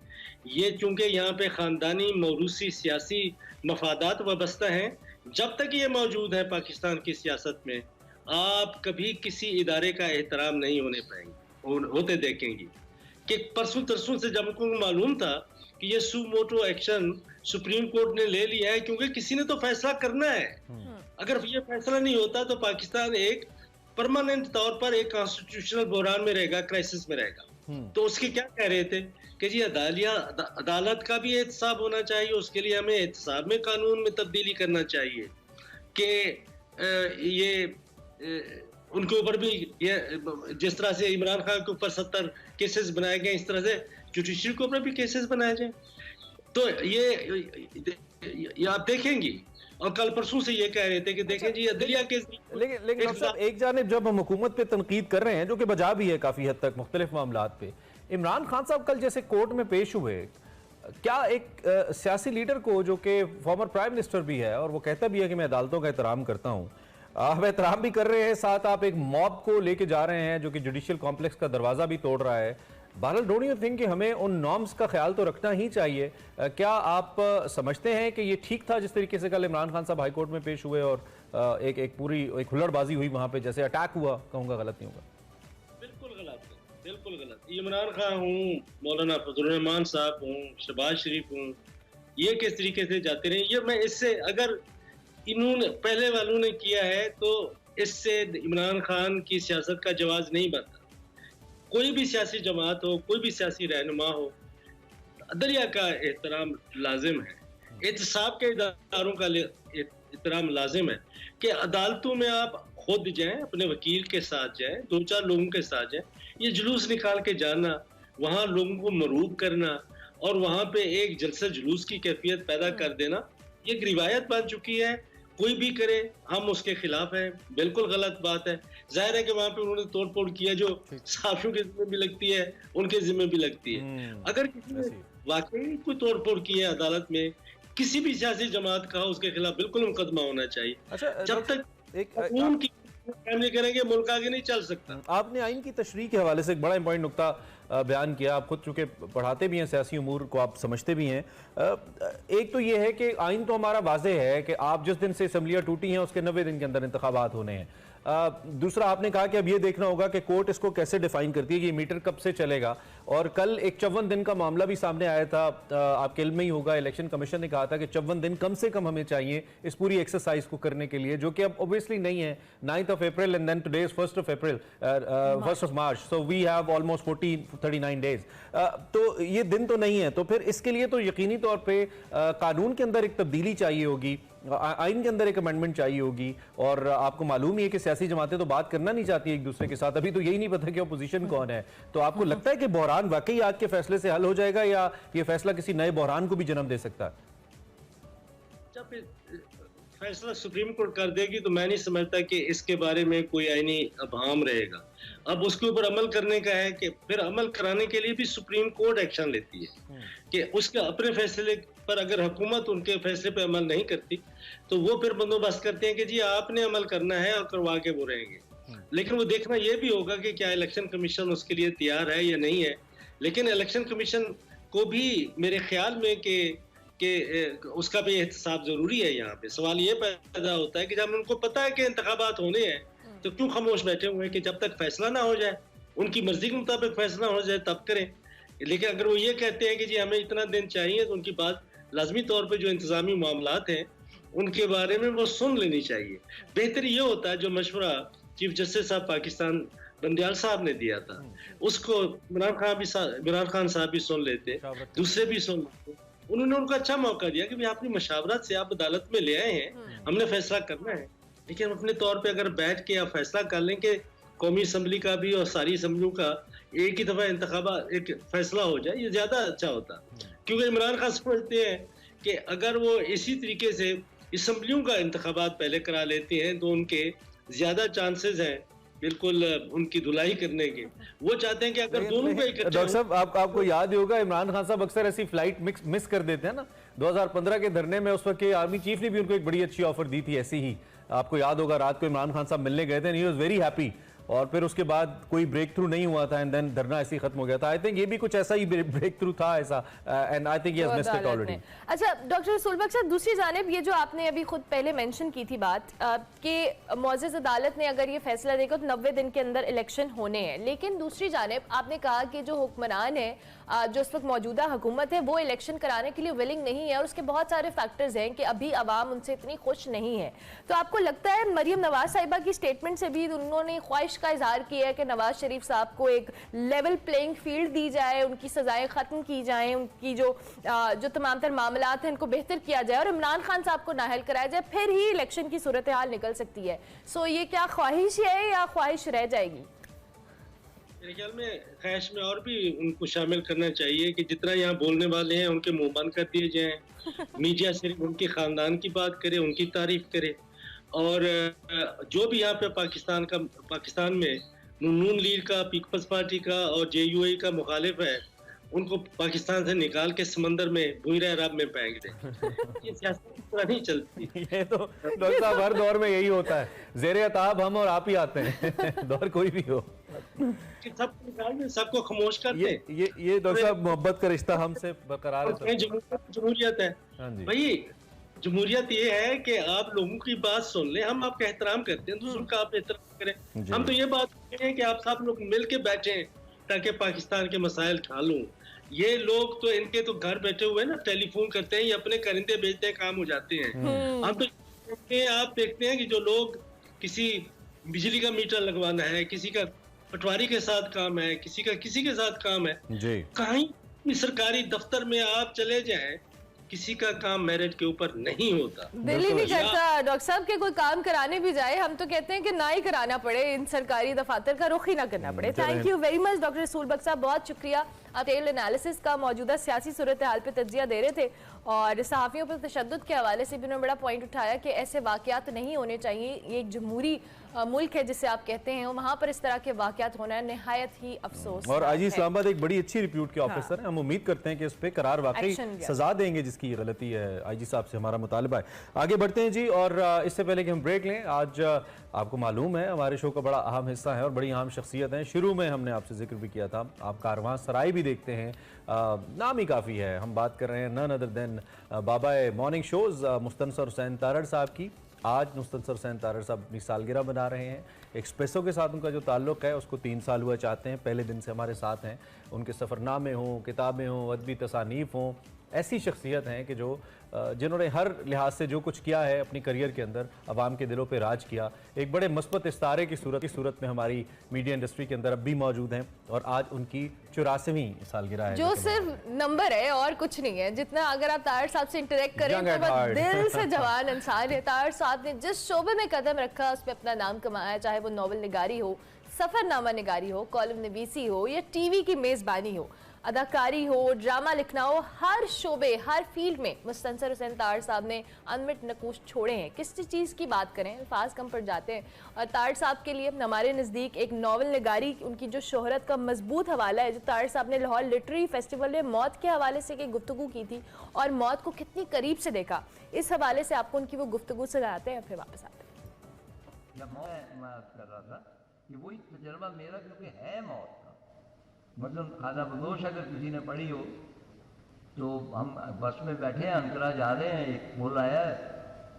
ये चूंकि यहाँ पे खानदानी मौरूसी सियासी मफादात वाबस्ता हैं, जब तक ये मौजूद है पाकिस्तान की सियासत में, आप कभी किसी इदारे का एहतराम नहीं होते देखेंगी। कि परसों तरसों से जब उनको मालूम था कि ये सुमोटो एक्शन सुप्रीम कोर्ट ने ले लिया है, क्योंकि किसी ने तो फैसला करना है। अगर ये फैसला नहीं होता तो पाकिस्तान एक परमानेंट तौर पर एक कॉन्स्टिट्यूशनल बहरान में रहेगा, क्राइसिस में रहेगा। तो उसके क्या कह रहे थे कि जी अदालत का भी एहतसाब होना चाहिए, उसके लिए हमें एहतसाब में कानून में तब्दीली करना चाहिए कि ये उनके ऊपर भी ये जिस तरह से इमरान खान के ऊपर 70 केसेस बनाए गए, इस तरह से जुडिशरी के ऊपर भी केसेस बनाए जाए। तो ये आप देखेंगी। और कल परसों से ये कह रहे थे कि देखें जी अदलिया के लेकिन साहब एक जानिब जब हम हुकूमत पे तनकीद कर रहे हैं, जो कि बजा भी है काफी हद तक मुख्तलिफ मामलात पे, इमरान खान साहब कल जैसे कोर्ट में पेश हुए, क्या एक सियासी लीडर को जो कि फॉर्मर प्राइम मिनिस्टर भी है और वो कहता भी है कि मैं अदालतों का एहतराम करता हूँ, आप एहतराम भी कर रहे हैं, साथ आप एक मॉब को लेके जा रहे हैं जो कि जुडिशियल कॉम्प्लेक्स का दरवाजा भी तोड़ रहा है। बहरहाल डोंट यू थिंक कि हमें उन नॉर्म्स का ख्याल तो रखना ही चाहिए? क्या आप समझते हैं कि ये ठीक था जिस तरीके से कल इमरान खान साहब हाई कोर्ट में पेश हुए और एक पूरी एक हुल्लड़बाजी हुई वहां पे, जैसे अटैक हुआ, कहूँगा गलत नहीं होगा? बिल्कुल गलत। इमरान खान हूँ, मौलाना फजलुर रहमान साहब हूँ, शहबाज शरीफ हूँ, ये किस तरीके से जाते रहे, ये मैं इससे अगर इन्होंने पहले वालों ने किया है तो इससे इमरान खान की सियासत का जवाब नहीं बनता। कोई भी सियासी जमात हो, कोई भी सियासी रहनुमा हो, अदलिया का एहतराम लाजिम है, एहतसाब के इदारों का एहतराम लाजिम है कि अदालतों में आप खुद जाएं, अपने वकील के साथ जाएं, 2-4 लोगों के साथ जाएं। ये जुलूस निकाल के जाना, वहाँ लोगों को मरूब करना और वहाँ पे एक जलसा जुलूस की कैफियत पैदा कर देना, ये एक रिवायत बन चुकी है। कोई भी करे हम उसके खिलाफ हैं, बिल्कुल गलत बात है। जाहिर है कि वहां पे उन्होंने तोड़ फोड़ किया जो साफियों के जिम्मे भी लगती है, उनके जिम्मे भी लगती है। अगर किसी ने वाकई कोई तोड़ फोड़ की है अदालत में, किसी भी सियासी जमात का, उसके खिलाफ बिल्कुल मुकदमा होना चाहिए। अच्छा, जब तक कानून की फैमिली करेंगे मुल्क आगे नहीं चल सकता। आपने आइन की तशरीह के हवाले से एक बड़ा इंपॉर्टेंट नुक्ता बयान किया। आप खुद चूंकि पढ़ाते भी हैं, सियासी उमूर को आप समझते भी हैं। एक तो ये है कि आइन तो हमारा वाज़ेह है कि आप जिस दिन से असम्बलियाँ टूटी हैं उसके 90 दिन के अंदर इंतखाबात होने हैं। दूसरा आपने कहा कि अब ये देखना होगा कि कोर्ट इसको कैसे डिफाइन करती है कि ये मीटर कब से चलेगा। और कल एक 54 दिन का मामला भी सामने आया था, आपके इल्म में ही होगा। इलेक्शन कमीशन ने कहा था कि 54 दिन कम से कम हमें चाहिए इस पूरी एक्सरसाइज को करने के लिए, जो कि अब ऑब्वियसली नहीं है। 9th of April and then today is 1st of April, 1st of March, so we have almost 39 days. तो ये दिन तो नहीं है, तो फिर इसके लिए तो यकीनी तौर पे कानून के अंदर एक तब्दीली चाहिए होगी, आइन के अंदर एक अमेंडमेंट चाहिए होगी। और आपको मालूम ही है कि सियासी जमातें तो बात करना नहीं चाहती एक दूसरे के साथ, अभी तो यही नहीं पता कि अपोजिशन कौन है। तो आपको लगता है कि बहरान वाकई आज के फैसले से हल हो जाएगा या ये फैसला किसी नए बहरान को भी जन्म दे सकता है? जब फैसला सुप्रीम कोर्ट कर देगी तो मैं नहीं समझता कि इसके बारे में कोई आईनी अभाम रहेगा। अब उसके ऊपर अमल करने का है कि फिर अमल कराने के लिए भी सुप्रीम कोर्ट एक्शन लेती है कि उसके अपने फैसले पर अगर हुकूमत उनके फैसले पर अमल नहीं करती तो वो फिर बंदोबस्त करते हैं कि जी आपने अमल करना है और करवा के वो रहेंगे। लेकिन वो देखना ये भी होगा कि क्या इलेक्शन कमीशन उसके लिए तैयार है या नहीं है। लेकिन इलेक्शन कमीशन को भी मेरे ख्याल में कि उसका भी एहतसाब जरूरी है। यहाँ पे सवाल ये पैदा होता है कि जब उनको पता है कि इंतखाबात होने हैं तो क्यों खामोश बैठे हुए हैं कि जब तक फैसला ना हो जाए, उनकी मर्जी के मुताबिक फैसला हो जाए तब करें। लेकिन अगर वो ये कहते हैं कि जी हमें इतना दिन चाहिए तो उनकी बात लाजमी तौर पे जो इंतजामी मामलात हैं उनके बारे में वो सुन लेनी चाहिए। बेहतर ये होता है जो मशवरा चीफ जस्टिस साहब पाकिस्तान बंदियाल साहब ने दिया था उसको इमरान खान साहब भी सुन लेते, दूसरे भी सुन लेते। उन्होंने उनको अच्छा मौका दिया कि भाई अपनी मशावरत से आप अदालत में ले आए हैं, हमने फैसला करना है। लेकिन अपने तौर पे अगर बैठ के आप फैसला कर लें कि कौमी असम्बली का भी और सारी असम्बलियों का एक ही दफा इंतखाबात एक फैसला हो जाए, ये ज्यादा अच्छा होता। क्योंकि इमरान खान समझते हैं कि अगर वो इसी तरीके से असम्बलियों का इंतखाबात पहले करा लेते हैं तो उनके ज्यादा चांसेस हैं बिल्कुल उनकी धुलाई करने के। वो चाहते हैं कि अगर दोनों को इकट्ठा। डॉक्टर साहब आपको याद ही होगा इमरान खान साहब अक्सर ऐसी फ्लाइट मिस कर देते हैं ना। 2015 के धरने में उस वक्त के आर्मी चीफ ने भी उनको एक बड़ी अच्छी ऑफर दी थी ऐसी ही। आपको याद होगा रात को इमरान खान साहब मिलने गए थे, ही वाज वेरी हैप्पी। और फिर उसके बाद कोई ब्रेक थ्रू नहीं हुआ था एंड देन धरना ऐसे ही खत्म हो गया था। आई थिंक ये भी कुछ ऐसा ही ब्रेक थ्रू था ऐसा and I think he has missed it already. अच्छा डॉक्टर रसूल बख्श साहब, दूसरी जानिब ये जो आपने अभी खुद पहले मेंशन की थी बात कि मुअज़्ज़ज़ अदालत ने अगर ये फैसला देगा तो 90 दिन के अंदर इलेक्शन होने हैं, लेकिन दूसरी जानिब आपने कहा कि जो हुक्मरान है जो इस वक्त मौजूदा हुकूमत है वो इलेक्शन कराने के लिए विलिंग नहीं है और उसके बहुत सारे फैक्टर्स हैं कि अभी अवाम उनसे इतनी खुश नहीं है। तो आपको लगता है मरियम नवाज साहिबा की स्टेटमेंट से भी उन्होंने ख्वाहिश का इजहार किया है कि नवाज शरीफ साहब को एक लेवल प्लेइंग फील्ड दी जाए, उनकी सजाएं खत्म की जाएं, उनकी जो तमाम तर मामलात हैं उनको बेहतर किया जाए और इमरान खान साहब को नाअहल कराया जाए, फिर ही इलेक्शन की सूरत हाल निकल सकती है। सो ये क्या ख्वाहिश है या ख्वाहिश रह जाएगी? मेरे ख्याल में ख्वाहिश में और भी उनको शामिल करना चाहिए कि जितना यहाँ बोलने वाले हैं उनके मुंह बंद कर दिए जाएं। मीडिया सिर्फ उनके खानदान की बात करे, उनकी तारीफ करे और जो भी यहाँ पे पाकिस्तान में नून लीग का, पीपल्स पार्टी का और JUI का मुखालिफ है उनको पाकिस्तान से निकाल के समंदर में भूरा रब में फेंक दे। ये सियासत इस तरह नहीं चलती। ये तो डॉक्टर साहब हर दौर में यही होता है, ज़ेरे अताब हम और आप ही आते हैं दौर कोई भी हो सबको खामोश करते हैं। ये डॉक्टर साहब मोहब्बत का रिश्ता हमसे बरकरार है। जमहूरियत है भाई, जमहूरियत ये है कि आप लोगों की बात सुन लें, हम आपका एहतराम करते हैं, दूसरों का आप एहतराम करें। हम तो ये बात करते हैं कि आप सब लोग मिल के बैठे ताकि पाकिस्तान के मसाइल ठालूं। ये लोग तो इनके तो घर बैठे हुए ना टेलीफोन करते हैं, ये अपने करिंदे बेचते हैं, काम हो जाते हैं। हम तो आप देखते हैं कि जो लोग किसी बिजली का मीटर लगवाना है, किसी का पटवारी के साथ काम है, किसी के साथ काम है, कहीं सरकारी दफ्तर में आप चले जाएं किसी का काम मेरिट के ऊपर नहीं होता। दिल ही नहीं करता डॉक्टर साहब के कोई काम कराने भी जाए, हम तो कहते हैं कि ना ही कराना पड़े, इन सरकारी दफातर का रुख ही ना करना पड़े। Thank you very much doctor रसूल बख्श साहब, बहुत शुक्रिया। आप एल एनालिसिस का मौजूदा सियासी सूरत हाल पे तज्जिया दे रहे थे और सहाफ़ियों पर तशद्दुद के हवाले से भी उन्होंने बड़ा पॉइंट उठाया कि ऐसे वाक़यात नहीं होने चाहिए। ये एक जमहूरी मुल्क है जिसे आप कहते हैं, वहाँ पर इस तरह के वाक़यात होना नहायत ही अफसोस। और आईजी इस्लामाबाद एक बड़ी अच्छी रिप्यूट के ऑफिसर हैं, हम उम्मीद करते हैं कि इस पे करार वाकई सजा देंगे जिसकी गलती है। आईजी साहब से हमारा मुतालबा है। आगे बढ़ते हैं जी, और इससे पहले कि हम ब्रेक लें, आज आपको मालूम है हमारे शो का बड़ा अहम हिस्सा है और बड़ी अहम शख्सियत हैं। शुरू में हमने आपसे जिक्र भी किया था, आप कारवां सराय भी देखते हैं, नाम ही काफ़ी है। हम बात कर रहे हैं नन अदर देन बाबा मॉर्निंग शोज़ मुस्तनसर हुसैन तारड़ साहब की। आज मुस्तनसर हुसैन तारड़ साहब अपनी सालगिरह बना रहे हैं। एक्सप्रेसो के साथ उनका जो ताल्लुक़ है उसको 3 साल हुआ चाहते हैं, पहले दिन से हमारे साथ हैं। उनके सफ़रनामे हों, किताबें हों, अदबी तसानीफ़ हों, ऐसी शख्सियत हैं कि जो जिन्होंने हर लिहाज से जो कुछ किया है अपनी करियर के अंदर, अवाम के दिलों पे राज किया। एक बड़े मस्बत इस्तारे की सूरत में हमारी मीडिया इंडस्ट्री के अंदर अब भी मौजूद हैं और आज उनकी 84वीं सालगिरह है, जो सिर्फ नंबर है और कुछ नहीं है। जितना अगर आप तारड़ साहब से इंटरेक्ट करें तो वो दिल से जवान इंसान है। तारड़ साहब ने जिस शोबे में कदम रखा उस पर अपना नाम कमाया, चाहे वो नॉवल निगारी हो, सफरनामा निगारी हो, कॉलम नवीसी हो या टीवी की मेज़बानी हो, अदाकारी हो, ड्रामा लिखना हो, हर शोबे हर फील्ड में मुस्तनसर हुसैन तारड़ साहब ने अनमिट नकूश छोड़े हैं। किस चीज़ की बात करें, अल्फाज कम पड़ जाते हैं। और तारड़ साहब के लिए हमारे नज़दीक एक नावल निगारी, उनकी जो शोहरत का मजबूत हवाला है, जो तारड़ साहब ने लाहौर लिटरेरी फेस्टिवल में मौत के हवाले से एक गुफ्तगू की थी और मौत को कितनी करीब से देखा, इस हवाले से आपको उनकी वो गुफ्तगू से आते हैं, फिर वापस आते हैं। जब मैं कर रहा था कि वही तजर्बा मेरा, क्योंकि है मौत का, मतलब खादा बदोश अगर किसी ने पढ़ी हो तो हम बस में बैठे हैं, अंकरा जा रहे हैं, एक पुल आया है,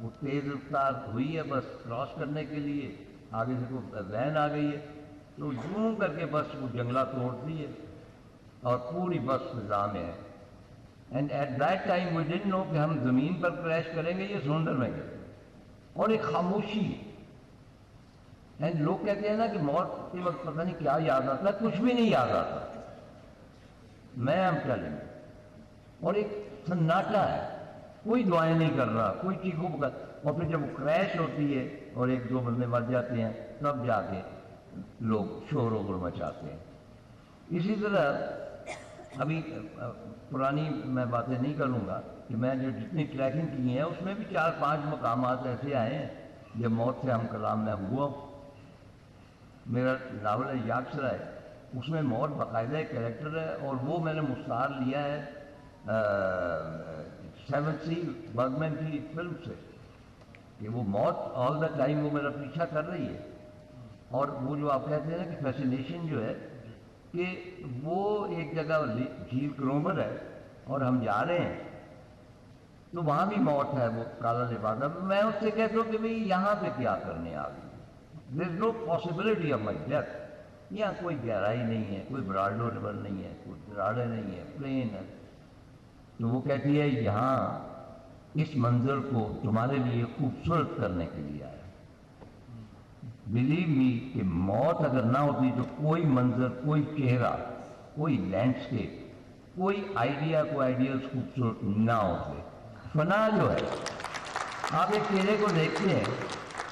वो तेज़ रफ्तार हुई है बस क्रॉस करने के लिए, आगे से कोई वैन आ गई है तो यूं करके बस वो जंगला तोड़ती है और पूरी बस फिजा में है। And at that time we didn't know कि हम ज़मीन पर क्रैश करेंगे या समुंदर में करेंगे, और एक खामोशी। एंड लोग कहते हैं ना कि मौत के वक्त पता नहीं क्या याद आता, कुछ भी नहीं याद आता, मैं हम चलेंगे, और एक सन्नाटा है, कोई दुआएं नहीं कर रहा, कोई चीखों पुकार। और फिर जब क्रैश होती है और 1-2 बंदे मर जाते हैं तब जाके लोग शोर गुल मचाते हैं। इसी तरह अभी पुरानी मैं बातें नहीं करूँगा कि मैं जो जितनी ट्रैकिंग की है उसमें भी 4-5 मकामात ऐसे आए हैं जब मौत से हम कलाम में हुआ। मेरा नावल है याकसराय, उसमें मौत बाकायदा एक कैरेक्टर है और वो मैंने मुस्तार लिया है 7th सील बर्गमैन की फिल्म से, कि वो मौत ऑल द टाइम वो मेरा पीछा कर रही है। और वो जो आप कहते हैं ना कि फैसिनेशन जो है कि वो एक जगह झील क्रोमर है और हम जा रहे हैं तो वहाँ भी मौत है, वो काला लिबादा। मैं उससे कहता हूँ कि भाई यहाँ पे क्या करने आ गई, there is no possibility of my death. यहाँ कोई गहराई नहीं है, कोई ब्राडो रिवर नहीं है, कोई दराड़े नहीं है, प्लेन है। तो वो कहती है यहाँ इस मंजर को तुम्हारे लिए खूबसूरत करने के लिए आया। बिलीव मी कि मौत अगर ना होती तो कोई मंजर, कोई चेहरा, कोई लैंडस्केप, कोई आइडिया, कोई आइडियाज खूबसूरत ना होते। फना जो है, आप एक चेहरे को देखते हैं,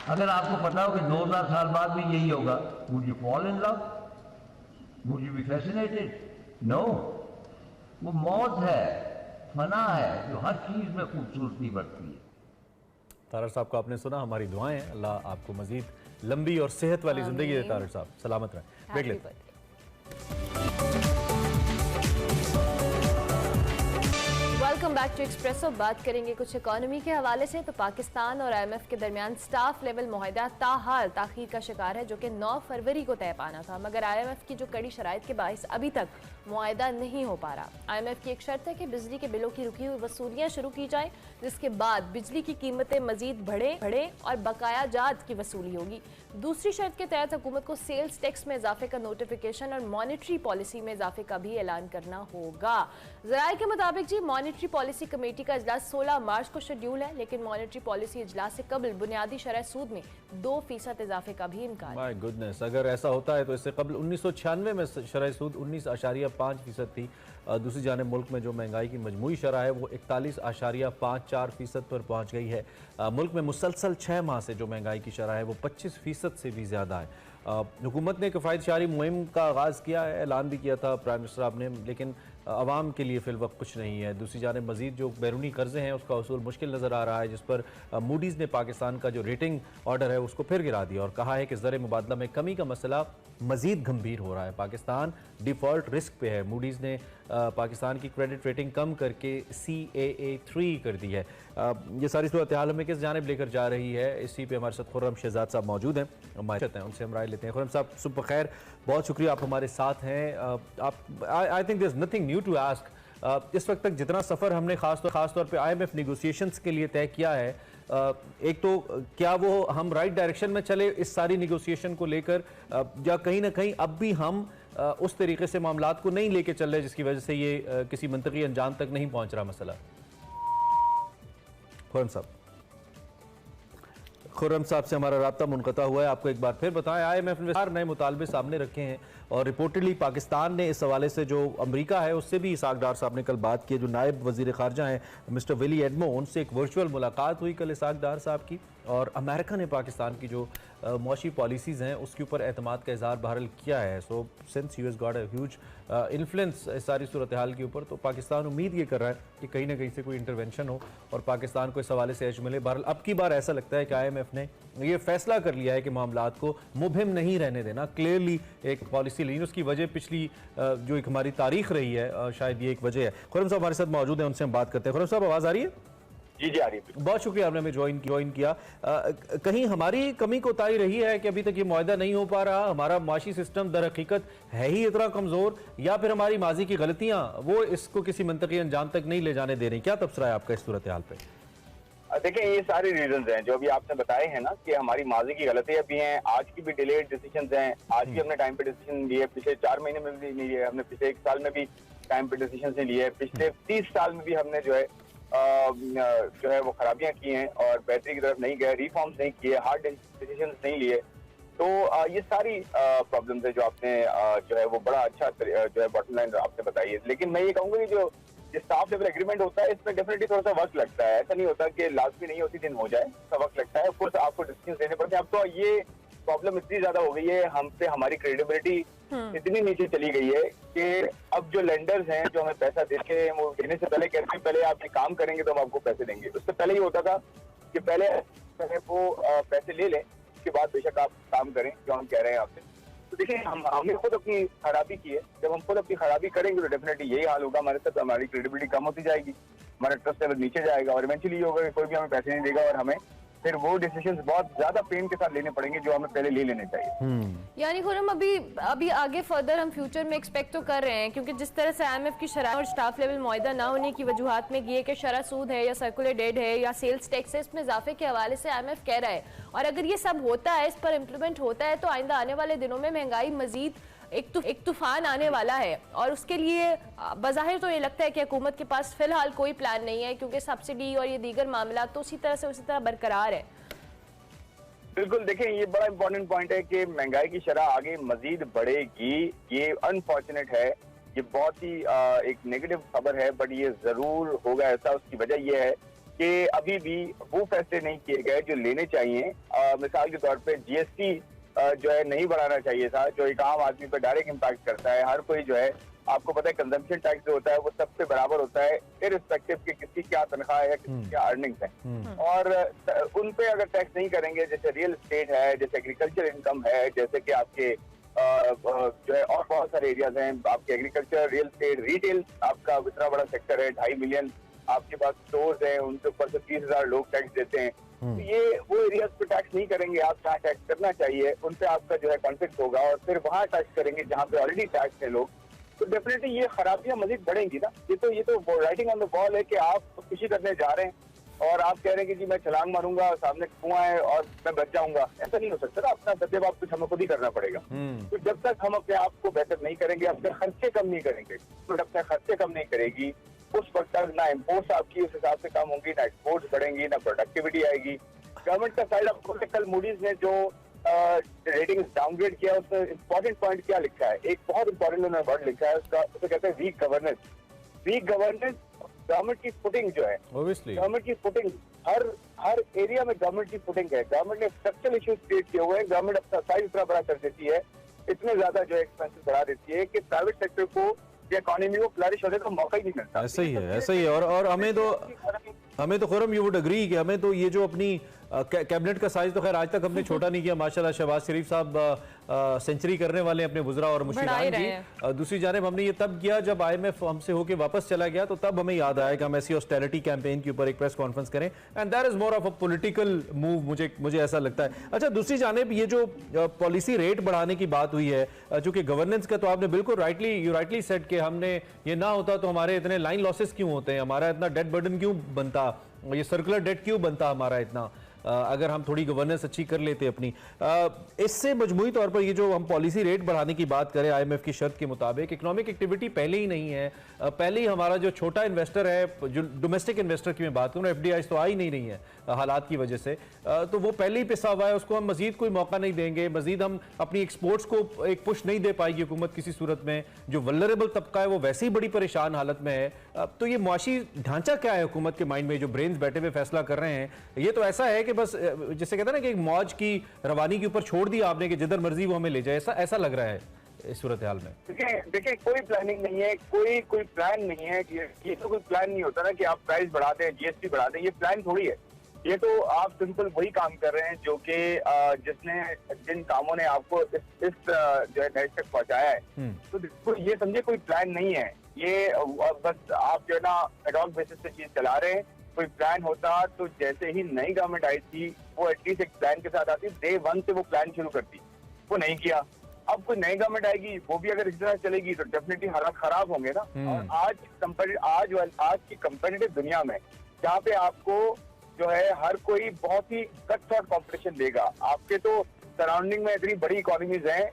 अगर आपको पता हो कि 2000 साल बाद भी यही होगा, would you fall in love, would you be fascinated? No, वो मौत है, फना है जो हर चीज में खूबसूरती बढ़ती है। तारड़ साहब को आपने सुना, हमारी दुआएं हैं, अल्लाह आपको मजीद लंबी और सेहत वाली जिंदगी दे। तारड़ साहब सलामत रहें। ब्रेक लेते हैं। Welcome back to Expresso. बात करेंगे कुछ इकोनॉमी के हवाले से। तो पाकिस्तान और IMF के दरमियान स्टाफ लेवल मुआहदा ताहाल ताखीर का शिकार है, जो कि 9 फरवरी को तय पाना था, मगर IMF की जो कड़ी शराइत के बाइस अभी तक मुआहदा नहीं हो पा रहा। IMF की एक शर्त है कि बिजली के बिलों की रुकी हुई वसूलियाँ शुरू की जाएँ, जिसके बाद बिजली की कीमतें मजीद बढ़े और बकाया जात की वसूली होगी। दूसरी शर्त के तहत हुकूमत को सेल्स टैक्स में इजाफे का नोटिफिकेशन और मॉनेटरी पॉलिसी में इजाफे का भी ऐलान करना होगा। ज़राए के मुताबिक जी मॉनेटरी पॉलिसी कमेटी का इजलास 16 मार्च को शेड्यूल है, लेकिन मॉनेटरी पॉलिसी इजलास से कबल बुनियादी शरह सूद में 2% इजाफे का भी इम्कान। माय गुडनेस, अगर ऐसा होता है तो इससे कबल 1996 में शरह सूद 19.5% थी। दूसरी जानिब मुल्क में जो महंगाई की मजमूई शरह है वो 41.54% पर पहुँच गई है। मुल्क में मुसलसल 6 माह से जो महंगाई की शरह है वो 25% से भी ज़्यादा है। हुकूमत ने किफ़ायत शारी मुहिम का आगाज़ किया है, ऐलान भी किया था प्राइम मिनिस्टर साहब ने, लेकिन आवाम के लिए फिल वक्त कुछ नहीं है। दूसरी जानिब मज़ीद जो बैरूनी कर्जे हैं उसका वसूल मुश्किल नज़र आ रहा है, जिस पर मूडीज़ ने पाकिस्तान का जो रेटिंग ऑर्डर है उसको फिर गिरा दिया और कहा है कि ज़र मुबादला में कमी का मसला मज़ीद गंभीर हो रहा है। पाकिस्तान डिफ़ॉल्ट रिस्क पे है। मूडीज़ ने पाकिस्तान की क्रेडिट रेटिंग कम करके CAA3 कर दी है। ये सारी सूरत हाल हमें किस जानिब लेकर जा रही है, इसी पे हमारे साथ खुर्रम शहजाद साहब मौजूद हैं, उनसे हम राय लेते हैं। खुर्रम साहब सुबह खैर, बहुत शुक्रिया आप हमारे साथ हैं। आप I think there is nothing new to ask. इस वक्त तक जितना सफ़र हमने खास तौर पे IMF नेगोशिएशंस के लिए तय किया है, एक तो क्या वो हम राइट डायरेक्शन में चले इस सारी नेगोशिएशन को लेकर, या कहीं ना कहीं अब भी हम उस तरीके से मामलात को नहीं लेके चल रहे जिसकी वजह से ये किसी मंतकी अंजाम तक नहीं पहुंच रहा मसला? खुर्रम साहब से हमारा राब्ता मुनक़ता हुआ है। आपको एक बार फिर बताएं, IMF ने नए मुतालबे सामने रखे हैं और रिपोर्टेडली पाकिस्तान ने इस हवाले से, जो अमेरिका है उससे भी इसहाक डार साहब ने कल बात की। जो नायब वज़ीर ख़ारजा हैं मिस्टर विली एडमो, उनसे एक वर्चुअल मुलाकात हुई कल इसहाक डार साहब की, और अमेरिका ने पाकिस्तान की जो मौशी पॉलिसीज़ हैं उसके ऊपर एतमाद का इज़हार बहरहाल किया है। So since US got a huge influence इस सारी सूरत हाल के ऊपर, तो पाकिस्तान उम्मीद ये कर रहा है कि कहीं ना कहीं से कोई इंटरवेंशन हो और पाकिस्तान को इस हवाले से एज मिले। बहरहाल अब की बार ऐसा लगता है कि IMF ने ये फैसला कर लिया है कि मामलात को मुबहिम नहीं रहने देना, क्लियरली एक पॉलिसी लेनी। उसकी वजह पिछली जो एक हमारी तारीख रही है, शायद ये एक वजह है। खुर्रम साहब हमारे साथ मौजूद हैं, उनसे हम बात करते हैं। खुर्रम साहब, आवाज़ आ रही है? जी आ रही है। बहुत शुक्रिया आपने हमें ज्वाइन किया। कहीं हमारी कमी कोताही रही है कि अभी तक ये मुआहदा नहीं हो पा रहा, हमारा माशी सिस्टम दर हकीकत है ही इतना कमज़ोर, या फिर हमारी माजी की गलतियां वो इसको किसी मंतकी अंजाम तक नहीं ले जाने दे रही? क्या तबसरा है आपका इस सूरत हाल पे? देखिए, ये सारे रीजंस हैं जो अभी आपने बताए हैं ना, कि हमारी माजी की गलतियां भी हैं, आज की भी डिलेड डिसीजंस हैं। आज भी हमने टाइम पे डिसीजन लिए, पिछले 4 महीने में भी नहीं लिए, हमने पिछले 1 साल में भी टाइम पे डिसीजन नहीं लिए, पिछले 30 साल में भी हमने जो है वो खराबियां की हैं और बेहतरी की तरफ नहीं गए, रिफॉर्म्स नहीं किए, हार्ड डिसीजन नहीं लिए। तो ये सारी प्रॉब्लम्स है जो आपने जो है वो बड़ा अच्छा जो है बॉटम लाइन आपने बताई है। लेकिन मैं ये कहूँगा कि जो स्टाफ लेवल एग्रीमेंट होता है, इसमें डेफिनेटली थोड़ा सा वक्त लगता है। ऐसा नहीं होता कि लाजमी नहीं होती दिन हो जाए, इसका वक्त लगता है। ऑफकोर्स आपको डिसीजन देने पड़ते हैं। अब तो ये प्रॉब्लम इतनी ज्यादा हो गई है, हम पे हमारी क्रेडिबिलिटी इतनी नीचे चली गई है कि अब जो लेंडर्स हैं जो हमें पैसा देते हैं, वो देने से पहले कहते हैं पहले आप ये काम करेंगे तो हम आपको पैसे देंगे। उससे पहले ये होता था कि पहले वो पैसे ले लें, उसके बाद बेशक आप काम करें जो हम कह रहे हैं आपसे। तो देखिए, हमने खुद अपनी खराबी की है। जब हम खुद अपनी खराबी करेंगे तो डेफिनेटली यही हाल होगा हमारे साथ, हमारी क्रेडिबिलिटी कम होती जाएगी, हमारा ट्रस्ट लेवल नीचे जाएगा और इवेंचुअली ये होगा कि कोई भी हमें पैसे नहीं देगा और हमें फिर वो डिसीजंस बहुत ज्यादा पेन के साथ लेने पड़ेंगे जो हमें पहले ले लेने चाहिए। यानी खुर्रम, अभी आगे फर्दर हम फ्यूचर में एक्सपेक्ट तो कर रहे हैं, क्योंकि जिस तरह से IMF की शरह और स्टाफ लेवल मुआहदा ना होने की वजूहात में ये कि शरह सूद है या सर्कुलर डेट है या सेल्स टैक्स है, इसमें इजाफे के हवाले से IMF कह रहा है, और अगर ये सब होता है, इस पर इम्प्लीमेंट होता है, तो आइंदा आने वाले दिनों में महंगाई मजीद एक तूफान आने वाला है। और उसके लिए बज़ाहिर तो ये लगता है कि हुकूमत के पास फिलहाल कोई प्लान नहीं है, क्योंकि सब्सिडी और ये दीगर मामला तो उसी तरह बरकरार है। बिल्कुल, देखिए, ये बड़ा इंपॉर्टेंट पॉइंट है कि महंगाई की शरह आगे मजीद बढ़ेगी। ये अनफॉर्चुनेट है, ये बहुत ही एक नेगेटिव खबर है, बट ये जरूर होगा ऐसा। उसकी वजह ये है कि अभी भी वो फैसले नहीं किए गए जो लेने चाहिए। मिसाल के तौर पे GST जो है नहीं बढ़ाना चाहिए था, जो एक आम आदमी पर डायरेक्ट इम्पैक्ट करता है। हर कोई जो है, आपको पता है कंजम्पशन टैक्स जो होता है वो सबसे बराबर होता है, इररिस्पेक्टिव कि किसकी क्या तनख्वाह है, किसकी क्या अर्निंग्स है। और उन पे अगर टैक्स नहीं करेंगे, जैसे रियल एस्टेट है, जैसे एग्रीकल्चर इनकम है, जैसे कि आपके जो है और बहुत सारे एरियाज हैं, आपके एग्रीकल्चर, रियल एस्टेट, रिटेल आपका इतना बड़ा सेक्टर है, 2.5 मिलियन आपके पास स्टोर्स हैं, उनके ऊपर से 30,000 लोग टैक्स देते हैं। तो ये वो एरियाज पे टैक्स नहीं करेंगे आप जहाँ टैक्स करना चाहिए, उन पे आपका जो है कॉन्फ्लिक्ट होगा, और फिर वहाँ टैक्स करेंगे जहाँ पे ऑलरेडी टैक्स है लोग। तो डेफिनेटली ये खराबियां मजीद बढ़ेंगी ना। ये तो राइटिंग ऑन द वॉल है कि आप खुशी करने जा रहे हैं और आप कह रहे हैं कि जी मैं छलांग मारूंगा, सामने कुआं है और मैं बच जाऊंगा। ऐसा नहीं हो सकता ना, अपना सद्देबाप कुछ हमें खुद ही करना पड़ेगा। तो जब तक हम अपने आप को बेहतर नहीं करेंगे, अपने खर्चे कम नहीं करेंगे, तो अपने खर्चे कम नहीं करेगी, उस वक्त तक ना इम्पोर्ट्स आपकी उस हिसाब से कम होंगी, ना एक्सपोर्ट्स बढ़ेंगी, ना प्रोडक्टिविटी आएगी। गवर्नमेंट का साइड आपको कल मूडीज ने जो रेटिंग डाउनग्रेड किया, उसमें इंपॉर्टेंट पॉइंट क्या लिखा है, एक बहुत इंपॉर्टेंट उन्होंने वर्ड लिखा है, उसका उसे कहते हैं weak governance. Weak governance, government की फुटिंग जो है, गवर्नमेंट की फुटिंग हर एरिया में गवर्नमेंट की फुटिंग है। गवर्नमेंट ने स्ट्रक्चरल इश्यूज क्रिएट किए हुए हैं। गवर्नमेंट अपना साइज इतना बड़ा कर देती है, इतने ज्यादा जो एक्सपेंसेस बढ़ा देती है कि प्राइवेट सेक्टर को कि इकोनॉमी को फ्लरिश होने का मौका ही नहीं मिलता। ऐसा ही है, ऐसा ही है। और हमें तो खुरम यू वुड एग्री कि हमें तो ये जो अपनी कैबिनेट का साइज तो खैर आज तक हमने छोटा नहीं किया, माशाल्लाह शहबाज शरीफ साहब सेंचुरी करने वाले अपने बुजरा और मुशीरान जी। दूसरी जानिब हमने ये तब किया जब IMF हमसे होके वापस चला गया, तो तब हमें याद आया कि हम ऐसी ऑस्टेरिटी कैंपेन के ऊपर एक प्रेस कॉन्फ्रेंस करें, and that is more of a political move, मुझे ऐसा लगता है। अच्छा, दूसरी जानिब ये जो पॉलिसी रेट बढ़ाने की बात हुई है, चूंकि गवर्नेंस का तो आपने बिल्कुल राइटली सेट कि हमने ये ना होता तो हमारे इतने लाइन लॉसेस क्यों होते हैं, हमारा इतना डेट बर्डन क्यों बनता, ये सर्कुलर डेट क्यों बनता हमारा इतना, अगर हम थोड़ी गवर्नेंस अच्छी कर लेते अपनी। इससे मजमूई तौर पर ये जो हम पॉलिसी रेट बढ़ाने की बात करें IMF की शर्त के मुताबिक, इकोनॉमिक एक्टिविटी पहले ही नहीं है, पहले ही हमारा जो छोटा इन्वेस्टर है, जो डोमेस्टिक इन्वेस्टर की मैं बात करूँ, FDIs तो आ ही नहीं रही है हालात की वजह से, तो वो पहले ही पिसा हुआ है, उसको हम मजीद कोई मौका नहीं देंगे, मजीद हम अपनी एक्सपोर्ट्स को एक पुश नहीं दे पाएगी हुकूमत किसी सूरत में। जो वल्नरेबल तबका है वो वैसे ही बड़ी परेशान हालत में है। तो ये मुआशी ढांचा क्या है हुकूमत के माइंड में, जो ब्रेन्स बैठे हुए फैसला कर रहे हैं, ये तो ऐसा है कि बस जैसे कहते हैं ना कि एक मौज की रवानी के ऊपर छोड़ दिया आपने कि जिधर मर्जी वो हमें ले जाए, ऐसा लग रहा है इस सूरत हाल में। देखिए कोई प्लानिंग नहीं है, कोई प्लान नहीं है। ये तो कोई प्लान नहीं होता ना कि आप प्राइस बढ़ा दें, GST बढ़ा दें, ये प्लान थोड़ी है। ये तो आप सिंपल वही काम कर रहे हैं जो कि जिन कामों ने आपको इस जो है नैश तक पहुंचाया है। तो ये समझे कोई प्लान नहीं है, ये बस आप जो है ना एडॉक बेसिस पे चीज चला रहे हैं। कोई प्लान होता तो जैसे ही नई गवर्नमेंट आई थी वो एटलीस्ट एक प्लान के साथ आती, डे 1 से वो प्लान शुरू करती, वो नहीं किया। अब कोई नई गवर्नमेंट आएगी, वो भी अगर इस तरह चलेगी तो डेफिनेटली हालात खराब होंगे ना। और आज की कंपेटिटिव दुनिया में जहाँ पे आपको जो है हर कोई बहुत ही कट शॉर्ट कॉम्पिटिशन देगा, आपके तो सराउंडिंग में इतनी बड़ी इकोनॉमीज हैं,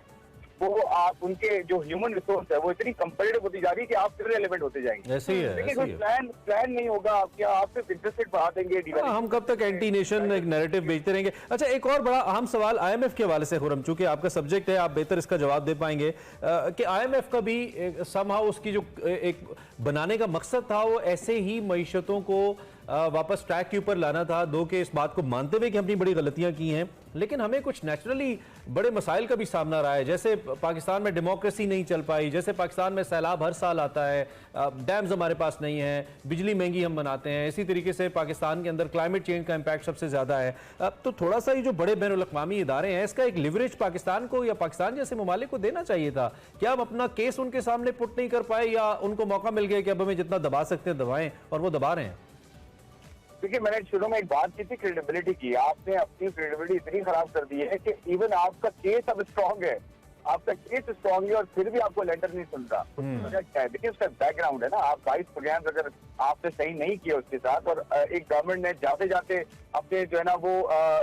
वो आप उनके जो ह्यूमन रिसोर्स है वो इतनी कंपेटिटिव होती जा रही है कि आप फिर रेलेवेंट होते जाएंगे। ऐसे ही है, लेकिन कोई प्लान नहीं होगा आपके, आप सिर्फ इंटरेस्ट रेट बढ़ा देंगे। हम कब तक एंटी नेशन एक नैरेटिव बेचते रहेंगे। अच्छा, एक और बड़ा अहम सवाल IMF के हवाले से खुरम, चूंकि आपका सब्जेक्ट है, आप बेहतर इसका जवाब दे पाएंगे कि IMF का भी समहाउ उसकी जो एक बनाने का मकसद था वो ऐसे ही मईशतों को वापस ट्रैक के ऊपर लाना था, दो के इस बात को मानते हुए कि हमने बड़ी गलतियां की हैं, लेकिन हमें कुछ नेचुरली बड़े मसाइल का भी सामना रहा है। जैसे पाकिस्तान में डेमोक्रेसी नहीं चल पाई, जैसे पाकिस्तान में सैलाब हर साल आता है, डैम्स हमारे पास नहीं है, बिजली महंगी हम बनाते हैं, इसी तरीके से पाकिस्तान के अंदर क्लाइमेट चेंज का इम्पैक्ट सबसे ज़्यादा है। तो थोड़ा सा ये जो बड़े बैनुल अक़वामी इदारे हैं, इसका एक लिवरेज पाकिस्तान को या पाकिस्तान जैसे ममालिक को देना चाहिए था। क्या हम अपना केस उनके सामने पुट नहीं कर पाए, या उनको मौका मिल गया कि अब हमें जितना दबा सकते हैं दबाएं, और वो दबा रहे हैं? देखिए, मैंने शुरू में एक बात की थी क्रेडिबिलिटी की। आपने अपनी क्रेडिबिलिटी इतनी खराब कर दी है कि इवन आपका केस अब स्ट्रॉन्ग है, आपका केस स्ट्रॉन्ग है और फिर भी आपको लेंडर नहीं सुनता। देखिए उसका बैकग्राउंड है ना, आप 22 प्रोग्राम अगर आपने सही नहीं किया उसके साथ, और एक गवर्नमेंट ने जाते जाते अपने जो है ना वो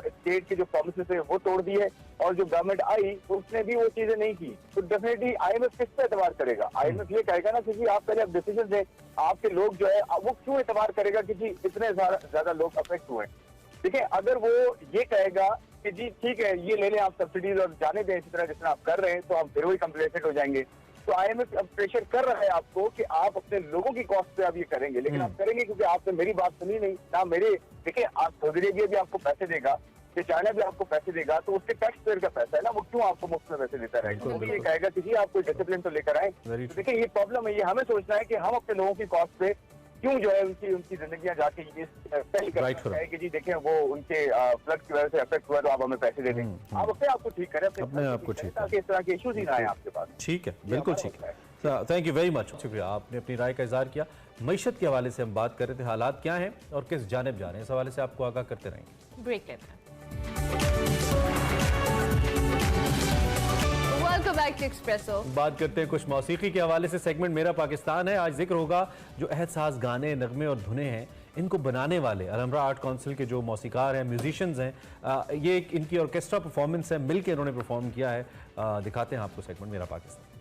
स्टेट के जो प्रॉमिसेस है वो तोड़ दिए, और जो गवर्नमेंट आई उसने भी वो चीजें नहीं की, तो डेफिनेटली IMF किस पे एतबार करेगा? IMF ये कहेगा ना क्योंकि आप पहले अब डिसीजन दें, आपके लोग जो है वो क्यों एतबार करेगा क्योंकि इतने ज्यादा लोग अफेक्ट हुए। देखिए, अगर वो ये कहेगा कि जी ठीक है ये ले लें आप सब्सिडीज और जाने दें इसी तरह जिस तरह आप कर रहे हैं, तो आप फिर वही कंप्लेसेंट हो जाएंगे। तो IMF अब प्रेशर कर रहा है आपको कि आप अपने लोगों की कॉस्ट पे आप ये करेंगे, लेकिन आप करेंगे क्योंकि आपने मेरी बात सुनी नहीं ना मेरे। देखिए, आप सऊदी अरेबिया भी आपको पैसे देगा, चाइना भी आपको पैसे देगा, तो उसके टैक्स पेयर का पैसा है ना, वो क्यों आपको मुफ्त में पैसे देता रहेगा? क्योंकि ये कहेगा कि जी आप कोई डिसिप्लिन तो लेकर आए। तो देखिए, ये प्रॉब्लम है, ये हमें सोचना है कि हम अपने लोगों की कॉस्ट पे क्यों जो है उनकी जिंदगियां जाके ये तय करना है कि जी देखिए वो उनके फ्लड की वजह से अफेक्ट हुआ तो आप हमें पैसे दे देंगे। आप अपने आप को ठीक करें, अपने आप को ठीक करें, इस तरह के इश्यूज ही ना आए आपके पास। ठीक है, बिल्कुल ठीक है। थैंक यू वेरी मच, शुक्रिया, आपने अपनी राय का इजहार किया। मईशत के हवाले से हम बात कर रहे थे, हालात क्या हैं और किस जानिब जा रहे हैं, इस हवाले से आपको आगाह करते रहेंगे। ब्रेक लेते हैं। Welcome back to Expresso. बात करते हैं कुछ मौसीकी के हवाले से, सेगमेंट मेरा पाकिस्तान है। आज जिक्र होगा जो अहसास गाने, नगमे और धुनें हैं, इनको बनाने वाले अलहमरा आर्ट काउंसिल के जो मौसीकार हैं, म्यूजिशियंस हैं, ये एक इनकी ऑर्केस्ट्रा परफॉर्मेंस है, मिलकर इन्होंने परफॉर्म किया है। दिखाते हैं आपको सेगमेंट मेरा पाकिस्तान।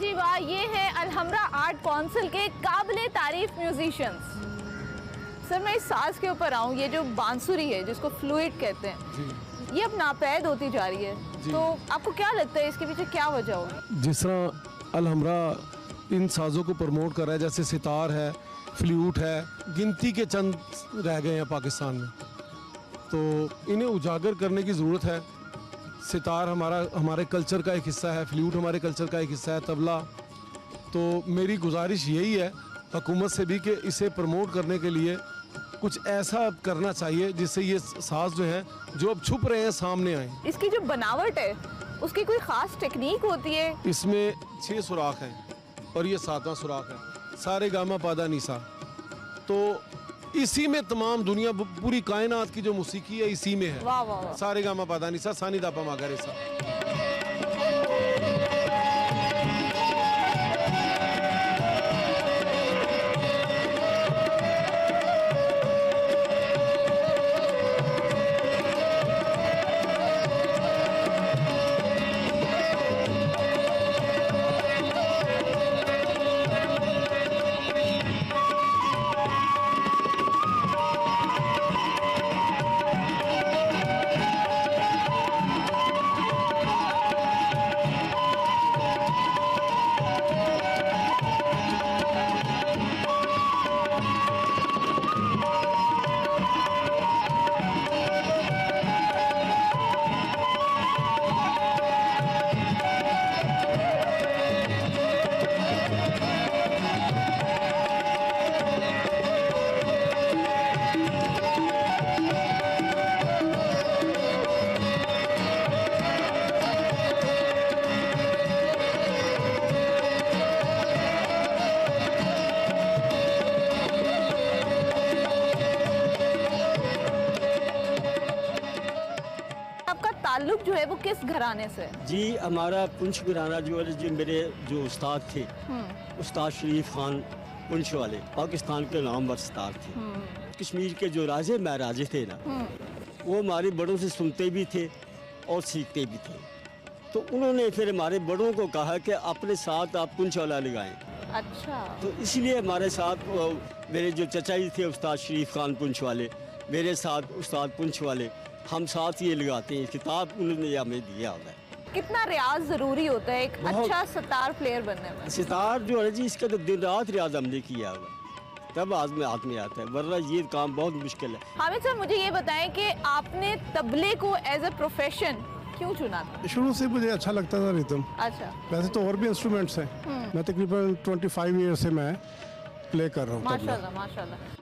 जी वाह, ये है अलहमरा आर्ट काउंसिल के काबिले तारीफ म्यूजिशियंस। सर मैं इस साज के ऊपर आऊँ, ये जो बांसुरी है जिसको फ्लूइड कहते हैं, ये अब नापैद होती जा रही है, तो आपको क्या लगता है इसके पीछे क्या वजह होगी? जिस तरह अलहमरा इन साज़ों को प्रमोट कर रहा है, जैसे सितार है, फ्लूट है, गिनती के चंद रह गए हैं पाकिस्तान में, तो इन्हें उजागर करने की ज़रूरत है। सितार हमारे कल्चर का एक हिस्सा है, फ्लूट हमारे कल्चर का एक हिस्सा है, तबला। तो मेरी गुजारिश यही है हुकूमत से भी कि इसे प्रमोट करने के लिए कुछ ऐसा करना चाहिए जिससे ये साज जो है, जो अब छुप रहे हैं, सामने आए। इसकी जो बनावट है उसकी कोई ख़ास टेक्निक होती है? इसमें 6 सुराख हैं और ये 7वां सुराख है, सारे गामा पादा निसा। तो इसी में तमाम दुनिया, पूरी कायनात की जो मौसीकी है इसी में है। वाह वाह वाह। सारे गामा पादा निसा, सानी दापा मागारेसा। ताल्लुक जो है वो किस घराने से? जी हमारा पुंछ घराना जो है, जो मेरे जो उस्ताद थे, उस्ताद शरीफ खान पुंछ वाले, पाकिस्तान के नामवर उस्ताद थे। कश्मीर के जो राजे महाराजे थे ना, वो हमारे बड़ों से सुनते भी थे और सीखते भी थे। तो उन्होंने फिर हमारे बड़ों को कहा कि अपने साथ आप पुंछ वाला लगाएं। अच्छा। तो इसलिए हमारे साथ मेरे जो चचा जी थे उस्ताद शरीफ खान पुंछ वाले, मेरे साथ उस्ताद पुंछ वाले, हम साथ ये लगाते हैं। किताब उन्होंने हमें दिया होता है। कितना रियाज जरूरी होता है एक अच्छा सितार प्लेयर बनने में? सितार जो है जी, इसका तो दिन रात रियाज हमने किया हुआ, तब हाथ में आता है, वरना ये काम बहुत मुश्किल है। हामिद सर मुझे ये बताएं कि आपने तबले को एज ए प्रोफेशन क्यों चुना था? शुरू से मुझे अच्छा लगता था रिदम। अच्छा। वैसे तो और भी इंस्ट्रूमेंट्स हैं, मैं तकरीबन 25 ईयर से मैं प्ले कर रहा हूँ। माशाल्लाह माशाल्लाह।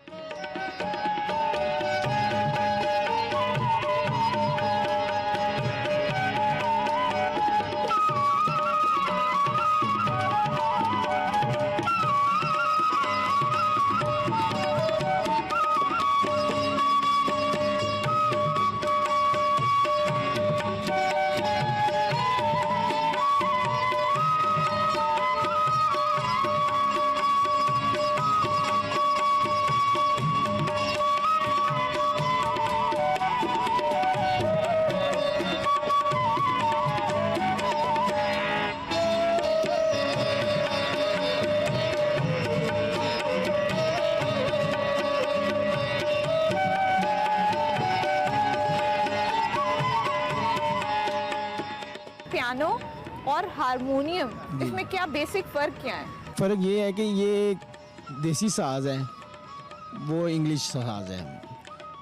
पियानो और हारमोनियम, इसमें क्या बेसिक फ़र्क क्या है? फ़र्क ये है कि ये देसी साज है, वो इंग्लिश साज है।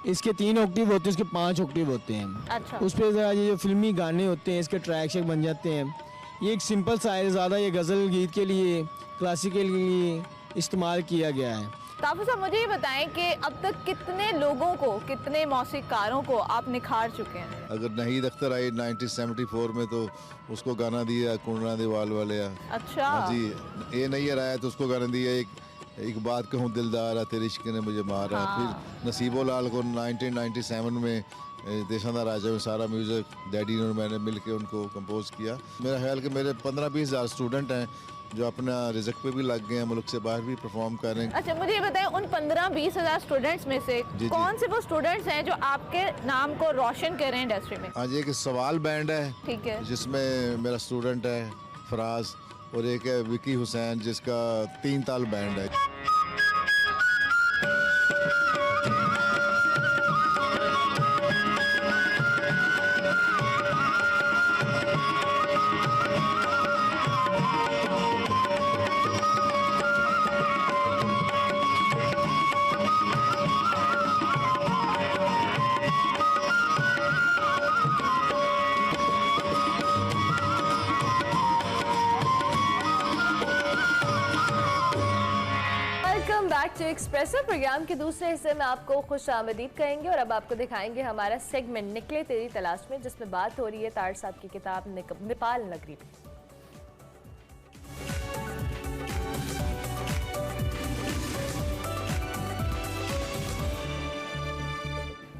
इसके 3 ऑक्टेव होते हैं, इसके 5 ऑक्टेव होते हैं। अच्छा। उस पर ज़रा ये जो फिल्मी गाने होते हैं इसके ट्रैक शेक बन जाते हैं। ये एक सिंपल सा है, ज़्यादा ये गज़ल गीत के लिए, क्लासिकल के लिए इस्तेमाल किया गया है। ताफ़ुज़ साहब मुझे ये बताएं कि अब तक कितने लोगों को, कितने मौसीकारों को आप निखार चुके हैं? अगर नहीद अख्तर आई 1974 में तो उसको गाना दिया कुंडा दीवाल वाले। अच्छा। हाँ जी, ये नहीं आया तो उसको गाना दिया एक बात कहूँ दिलदार तेरे इश्क ने मुझे मारा। हाँ। फिर नसीबो लाल को 1997 में देशांदा राजा में सारा म्यूज़िक डैडी और मैंने मिल के उनको कंपोज किया। मेरा ख्याल कि मेरे 15-20 हज़ार स्टूडेंट हैं जो अपना रिज़्क पे भी लग गए हैं, मुल्क से बाहर भी परफॉर्म कर रहे हैं। अच्छा मुझे ये बताएं, उन 15-20 हज़ार स्टूडेंट्स में से कौन से वो स्टूडेंट्स हैं जो आपके नाम को रोशन कर रहे हैं इंडस्ट्री में? हाँ जी, एक सवाल बैंड है, ठीक है, जिसमें मेरा स्टूडेंट है फराज, और एक है विकी हुसैन जिसका 3 ताल बैंड है। एक्सप्रेसो प्रोग्राम के दूसरे हिस्से में आपको खुश आमदीद कहेंगे और अब आपको दिखाएंगे हमारा सेगमेंट निकले तेरी तलाश में, जिसमें बात हो रही है तार साहब की किताब नेपाल नगरी की।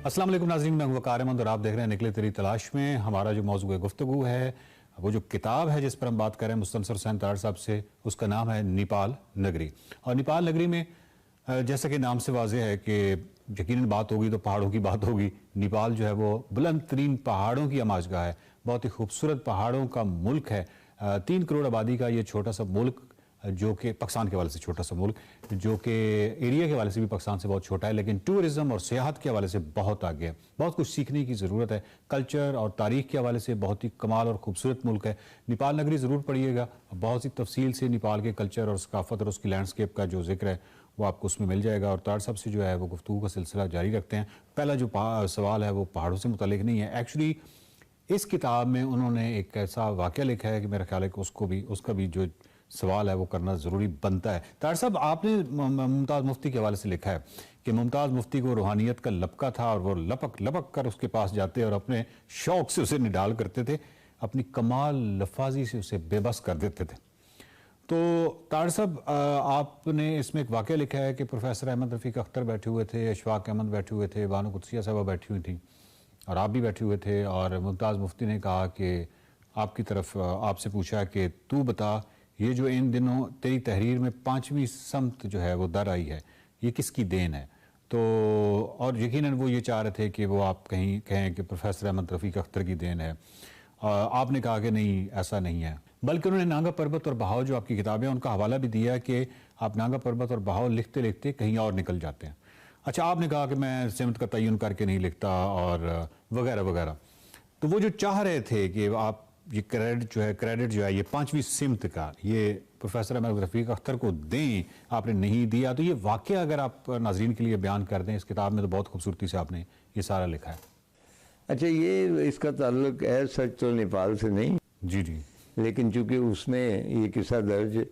अस्सलाम वालेकुम नाज़रीन, मैं वकार अहमद और आप देख रहे हैं निकले तेरी तलाश में। हमारा जो मौजूद गुफ्तगू है, वो जो किताब है जिस पर हम बात कर रहे हैं मुस्तनसर हुसैन तार साहब से, उसका नाम है नेपाल नगरी। और नेपाल नगरी में जैसा कि नाम से वाज़ेह है कि यकीनन बात होगी तो पहाड़ों की बात होगी। नेपाल जो है वो बुलंद तरीन पहाड़ों की आमाजगाह है, बहुत ही खूबसूरत पहाड़ों का मुल्क है। 3 करोड़ आबादी का ये छोटा सा मुल्क, जो कि पाकिस्तान के हवाले से छोटा सा मुल्क, जो कि एरिया के हवाले से भी पाकिस्तान से बहुत छोटा है, लेकिन टूरिज़म और सियाहत के हवाले से बहुत आगे है। बहुत कुछ सीखने की ज़रूरत है। कल्चर और तारीख़ के हवाले से बहुत ही कमाल और ख़ूबसूरत मुल्क है। नेपाल नगरी ज़रूर पढ़िएगा, बहुत सी तफसील से नेपाल के कल्चर और सकाफ़त और उसकी लैंडस्केप का जो जिक्र है वो आपको उसमें मिल जाएगा। और तार साहब से जो है वो गुफ्तगू का सिलसिला जारी रखते हैं। पहला जो सवाल है वो पहाड़ों से मुतालिक नहीं है। एक्चुअली इस किताब में उन्होंने एक ऐसा वाक़या लिखा है कि मेरा ख्याल है कि उसका भी जो सवाल है वो करना ज़रूरी बनता है। तार साहब, आपने मुमताज़ मुफ्ती के हवाले से लिखा है कि मुमताज़ मुफ्ती को रूहानियत का लपका था और वो लपक लपक कर उसके पास जाते और अपने शौक़ से उसे निडाल करते थे, अपनी कमाल लफाजी से उसे बेबस कर देते थे। तो तार साहब, आपने इसमें एक वाक़या लिखा है कि प्रोफेसर अहमद रफ़ीक अख्तर बैठे हुए थे, अशफाक अहमद बैठे हुए थे, बानो कुदसिया साहबा बैठी हुई थी और आप भी बैठे हुए थे, और मुमताज़ मुफ्ती ने कहा कि आपकी तरफ आपसे पूछा कि तू बता, ये जो इन दिनों तेरी तहरीर में 5वीं समत जो है वो दर आई है, ये किसकी देन है? तो और यकीनन वो ये चाह रहे थे कि वो आप कहीं कहें कि प्रोफेसर अहमद रफ़ीक अख्तर की देन है। आपने कहा कि नहीं, ऐसा नहीं है, बल्कि उन्होंने नांगा पर्वत और बहाव जो आपकी किताबें उनका हवाला भी दिया कि आप नांगा पर्वत और बहाव लिखते लिखते कहीं और निकल जाते हैं। अच्छा, आपने कहा कि मैं सिमत का तयन करके नहीं लिखता और वगैरह वगैरह। तो वो जो चाह रहे थे कि आप ये क्रेडिट जो है ये 5वीं सिमत का ये प्रोफेसर अहमद रफ़ीक अख्तर को दें, आपने नहीं दिया। तो ये वाक़या अगर आप नाज़रीन के लिए बयान कर दें, इस किताब में तो बहुत खूबसूरती से आपने ये सारा लिखा है। अच्छा, ये इसका ताल्लुक है सच तो नेपाल से नहीं, जी जी, लेकिन चूँकि उसमें ये किस्सा दर्ज,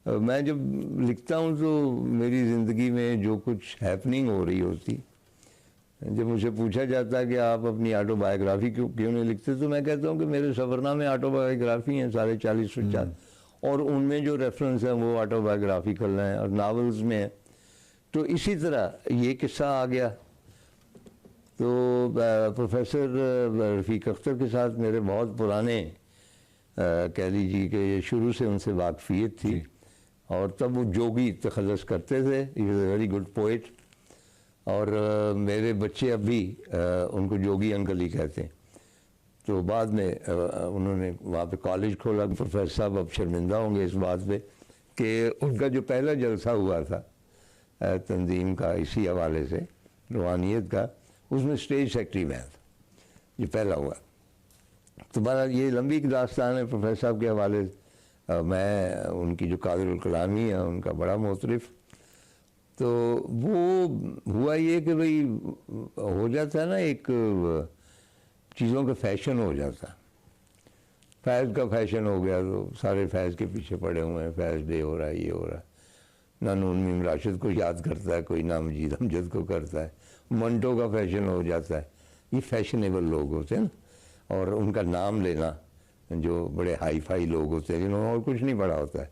मैं जब लिखता हूँ तो मेरी ज़िंदगी में जो कुछ हैपनिंग हो रही होती, जब मुझे पूछा जाता है कि आप अपनी ऑटोबायोग्राफी क्यों नहीं लिखते, तो मैं कहता हूँ कि मेरे सफ़रनामे ऑटोबायोग्राफी हैं 40-50 और उनमें जो रेफरेंस हैं वो ऑटोबायोग्राफिकल हैं और नावल्स में है। तो इसी तरह ये किस्सा आ गया। तो प्रोफेसर रफ़ीक अख्तर के साथ मेरे बहुत पुराने कह लीजिए कि शुरू से उनसे वाकफियत थी, और तब वो जोगी तखल्लुस करते थे। He was a very good poet, और मेरे बच्चे अब भी उनको जोगी अंकल ही कहते हैं। तो बाद में उन्होंने वहाँ पे कॉलेज खोला। प्रोफेसर साहब अब शर्मिंदा होंगे इस बात पे कि उनका जो पहला जलसा हुआ था तंजीम का इसी हवाले से रूहानियत का, उसमें स्टेज सेक्रेटरी मैं था, ये पहला हुआ। तो बहरहाल ये लंबी दास्तान है प्रोफेसर साहब के हवाले। मैं उनकी जो कादिरुल कलामी है उनका बड़ा मोतरिफ। तो वो हुआ ये कि भाई हो जाता है ना, एक चीज़ों का फैशन हो जाता, फैज़ का फैशन हो गया तो सारे फैज़ के पीछे पड़े हुए हैं, फैज़ डे हो रहा है, ये हो रहा है, ना नून मीम राशिद को याद करता है कोई, ना मजीद अमजद को करता है, मंटो का फैशन हो जाता है। ये फैशनेबल लोग होते हैं ना, और उनका नाम लेना जो बड़े हाई फाई लोग होते हैं जिन्होंने और कुछ नहीं पढ़ा होता है,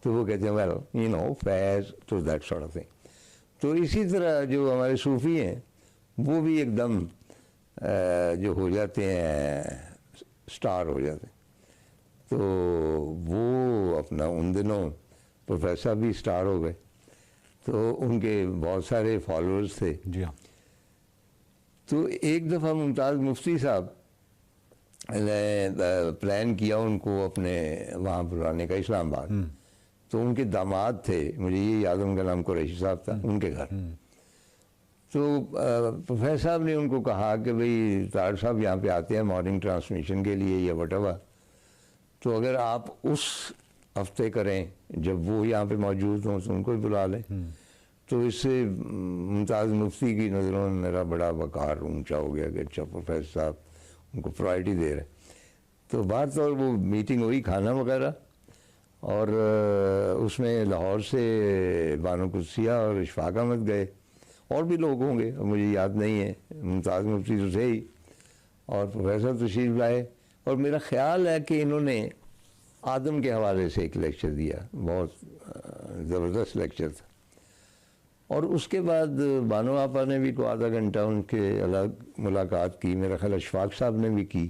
तो वो कहते हैं वेल यू नो फैज़, तो दैट सॉर्ट ऑफ थिंग। तो इसी तरह जो हमारे सूफ़ी हैं वो भी एकदम जो हो जाते हैं, स्टार हो जाते हैं। तो वो अपना उन दिनों प्रोफेसर भी स्टार हो गए, तो उनके बहुत सारे फॉलोअर्स थे। जी हाँ। तो एक दफ़ा मुमताज़ मुफ्ती साहब प्लान किया उनको अपने वहाँ बुलाने का, इस्लामाबाद। तो उनके दामाद थे, मुझे ये याद है उनका नाम कुरैशी साहब था, उनके घर। तो प्रोफेसर साहब ने उनको कहा कि भाई तार साहब यहाँ पे आते हैं मॉर्निंग ट्रांसमिशन के लिए या वटएवर, तो अगर आप उस हफ्ते करें जब वो यहाँ पे मौजूद हों तो उनको भी बुला लें। तो इससे मुमताज़ मुफ्ती की नज़रों में मेरा बड़ा वक़ार ऊंचा हो गया कि अच्छा प्रोफेसर साहब उनको प्रायोरिटी दे रहे। तो बात तो वो मीटिंग हुई, खाना वगैरह, और उसमें लाहौर से बानो कुदसिया और इशफाक अहमद गए, और भी लोग होंगे मुझे याद नहीं है, मुमताज़ मुफ्ती तो थे ही, और प्रोफेसर तशरीफ लाए। और मेरा ख्याल है कि इन्होंने आदम के हवाले से एक लेक्चर दिया, बहुत ज़बरदस्त लेक्चर था। और उसके बाद बानो आपा ने भी को आधा घंटा उनके अलग मुलाकात की, मेरा ख्याल अशफाक साहब ने भी की,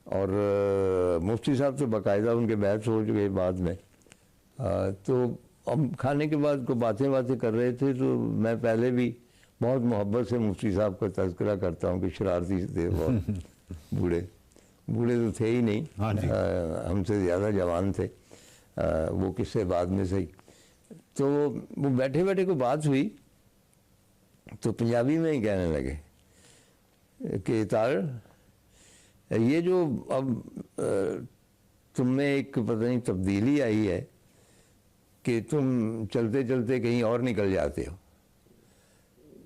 और मुफ्ती साहब तो बाकायदा उनके बैठ हो चुके बाद में। तो हम खाने के बाद को बातें कर रहे थे, तो मैं पहले भी बहुत मोहब्बत से मुफ्ती साहब का तज़किरा करता हूँ कि शरारती थे बहुत, बूढ़े तो थे ही नहीं, हमसे ज़्यादा जवान थे, वो किससे बाद में सही। तो वो बैठे बैठे को बात हुई तो पंजाबी में ही कहने लगे कि तार ये जो अब तुम में एक पता नहीं तब्दीली आई है कि तुम चलते चलते कहीं और निकल जाते हो,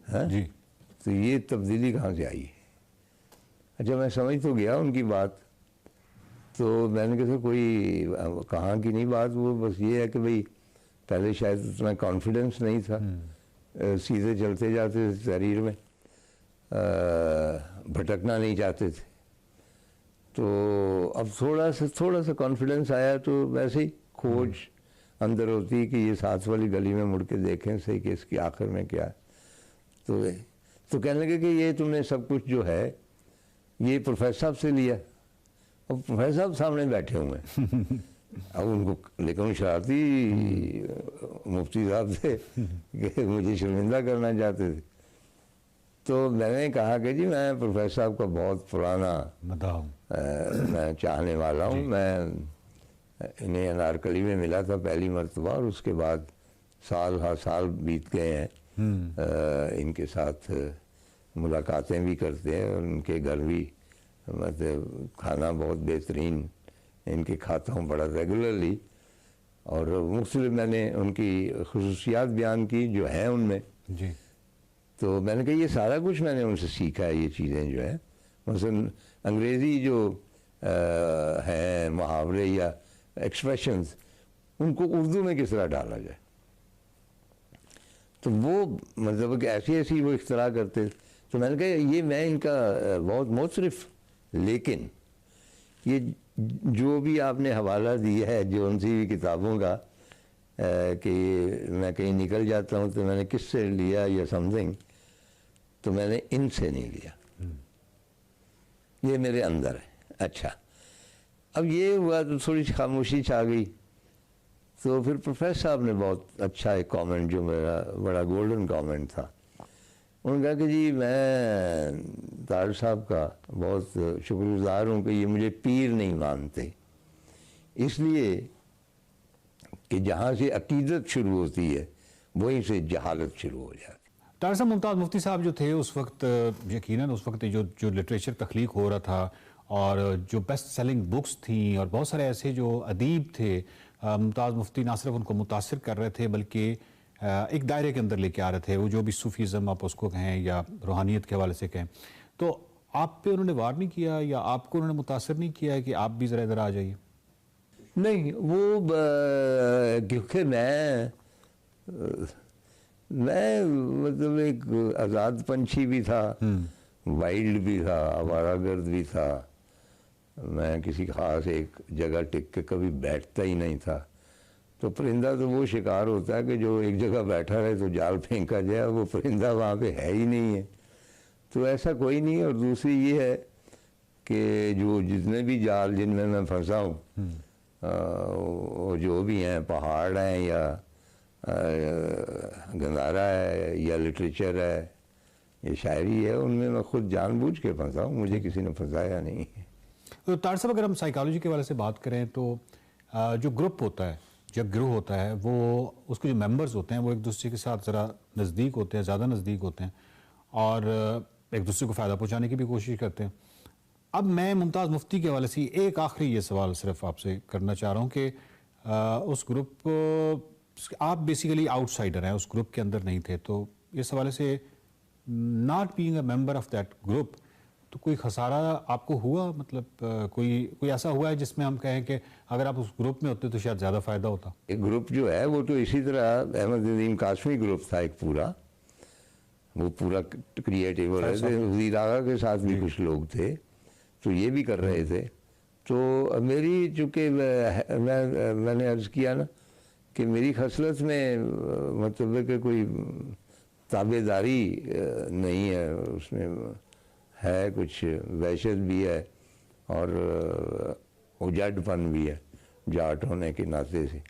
है जी, तो ये तब्दीली कहाँ से आई है? अच्छा, मैं समझ तो गया उनकी बात, तो मैंने कहा कोई कहाँ की नहीं बात, वो बस ये है कि भाई पहले शायद उतना कॉन्फिडेंस नहीं था, सीधे चलते जाते थे शरीर में, भटकना नहीं चाहते थे। तो अब थोड़ा सा कॉन्फिडेंस आया, तो वैसे ही खोज अंदर होती कि ये साथ वाली गली में मुड़ के देखें सही कि इसकी आखिर में क्या है। तो कहने लगे कि ये तुमने सब कुछ जो है ये प्रोफेसर साहब से लिया। अब प्रोफेसर साहब सामने बैठे हुए हैं, अब उनको लेकिन शरारती मुफ्ती साहब थे कि मुझे शर्मिंदा करना चाहते थे। तो मैंने कहा कि जी मैं प्रोफेसर साहब का बहुत पुराना मैं चाहने वाला हूँ, मैं इन्हें अनारकली में मिला था पहली मरतबा, और उसके बाद साल बीत गए हैं, इनके साथ मुलाकातें भी करते हैं, और उनके घर भी मतलब खाना बहुत बेहतरीन इनके खाता हूँ बड़ा रेगुलरली, और मुख्तलिफ मैंने उनकी खुसूसियात बयान की जो हैं उनमें जी। तो मैंने कहा ये सारा कुछ मैंने उनसे सीखा है, ये चीज़ें जो है मसलन अंग्रेज़ी जो हैं मुहावरे या एक्सप्रेशंस, उनको उर्दू में किस तरह डाला जाए। तो वो मतलब कि ऐसी वो इख्तरा करते। तो मैंने कहा ये मैं इनका बहुत मुतरिफ, लेकिन ये जो भी आपने हवाला दिया है जो उनसी भी किताबों का कि मैं कहीं निकल जाता हूँ तो मैंने किससे लिया या समथिंग, तो मैंने इनसे नहीं लिया, ये मेरे अंदर है। अच्छा, अब ये हुआ तो थोड़ी सी खामोशी छा गई। तो फिर प्रोफेसर साहब ने बहुत अच्छा एक कमेंट, जो मेरा बड़ा गोल्डन कमेंट था, उन्होंने कहा कि जी मैं तार साहब का बहुत शुक्रगुजार हूँ कि ये मुझे पीर नहीं मानते, इसलिए कि जहाँ से अकीदत शुरू होती है वहीं से जहालत शुरू हो जाती है। तार साहब, मुमताज़ मुफ्ती साहब जो थे उस वक्त, यकीनन उस वक्त जो लिटरेचर तख्लीक हो रहा था और जो बेस्ट सेलिंग बुक्स थी और बहुत सारे ऐसे जो अदीब थे, मुमताज़ मुफ्ती ना सिर्फ उनको मुतासिर कर रहे थे बल्कि एक दायरे के अंदर लेके आ रहे थे, वो जो भी सूफीज़म आप उसको कहें या रूहानियत के हवाले से कहें। तो आप पे उन्होंने वार नहीं किया या आपको उन्होंने मुतासिर नहीं किया है कि आप भी ज़रा इधर आ जाइए? नहीं, वो क्योंकि मैं मतलब एक आज़ाद पंछी भी था, वाइल्ड भी था, आवारागर्द भी था। मैं किसी ख़ास एक जगह टिक के कभी बैठता ही नहीं था। तो परिंदा तो वो शिकार होता है कि जो एक जगह बैठा रहे तो जाल फेंका जाए, वो परिंदा वहाँ पे है ही नहीं है, तो ऐसा कोई नहीं है। और दूसरी ये है कि जो जितने भी जाल जिनमें मैं फंसा हूँ, वो जो भी हैं, पहाड़ हैं या गंधारा है या लिटरेचर है या शायरी है, उनमें मैं खुद जानबूझ के फंसा हूँ, मुझे किसी ने फंसाया नहीं। तो तार साहब, अगर हम साइकोलॉजी के वाले से बात करें तो जो ग्रुप होता है, जब गिरोह होता है, वो उसके जो मेंबर्स होते हैं वो एक दूसरे के साथ ज़रा नज़दीक होते हैं, ज़्यादा नज़दीक होते हैं और एक दूसरे को फ़ायदा पहुंचाने की भी कोशिश करते हैं। अब मैं मुमताज़ मुफ्ती के हवाले से एक आखिरी ये सवाल सिर्फ आपसे करना चाह रहा हूँ कि उस ग्रुप को आप बेसिकली आउटसाइडर हैं, उस ग्रुप के अंदर नहीं थे, तो इस हवाले से not being a member of that group, तो कोई खसारा आपको हुआ? मतलब कोई ऐसा हुआ है जिसमें हम कहें कि अगर आप उस ग्रुप में होते तो शायद ज़्यादा फ़ायदा होता? एक ग्रुप जो है वो तो इसी तरह अहमद नदीम कासमी ग्रुप था एक पूरा, वो पूरा क्रिएटिव हो रहे थे। वज़ीर आगा के साथ भी कुछ लोग थे तो ये भी कर रहे थे। तो मेरी चूँकि मैंने अर्ज़ किया ना कि मेरी खसलत में मतलब कि कोई ताबेदारी नहीं है, उसमें है कुछ वहशत भी है और उजाड़पन भी है जाट होने के नाते से,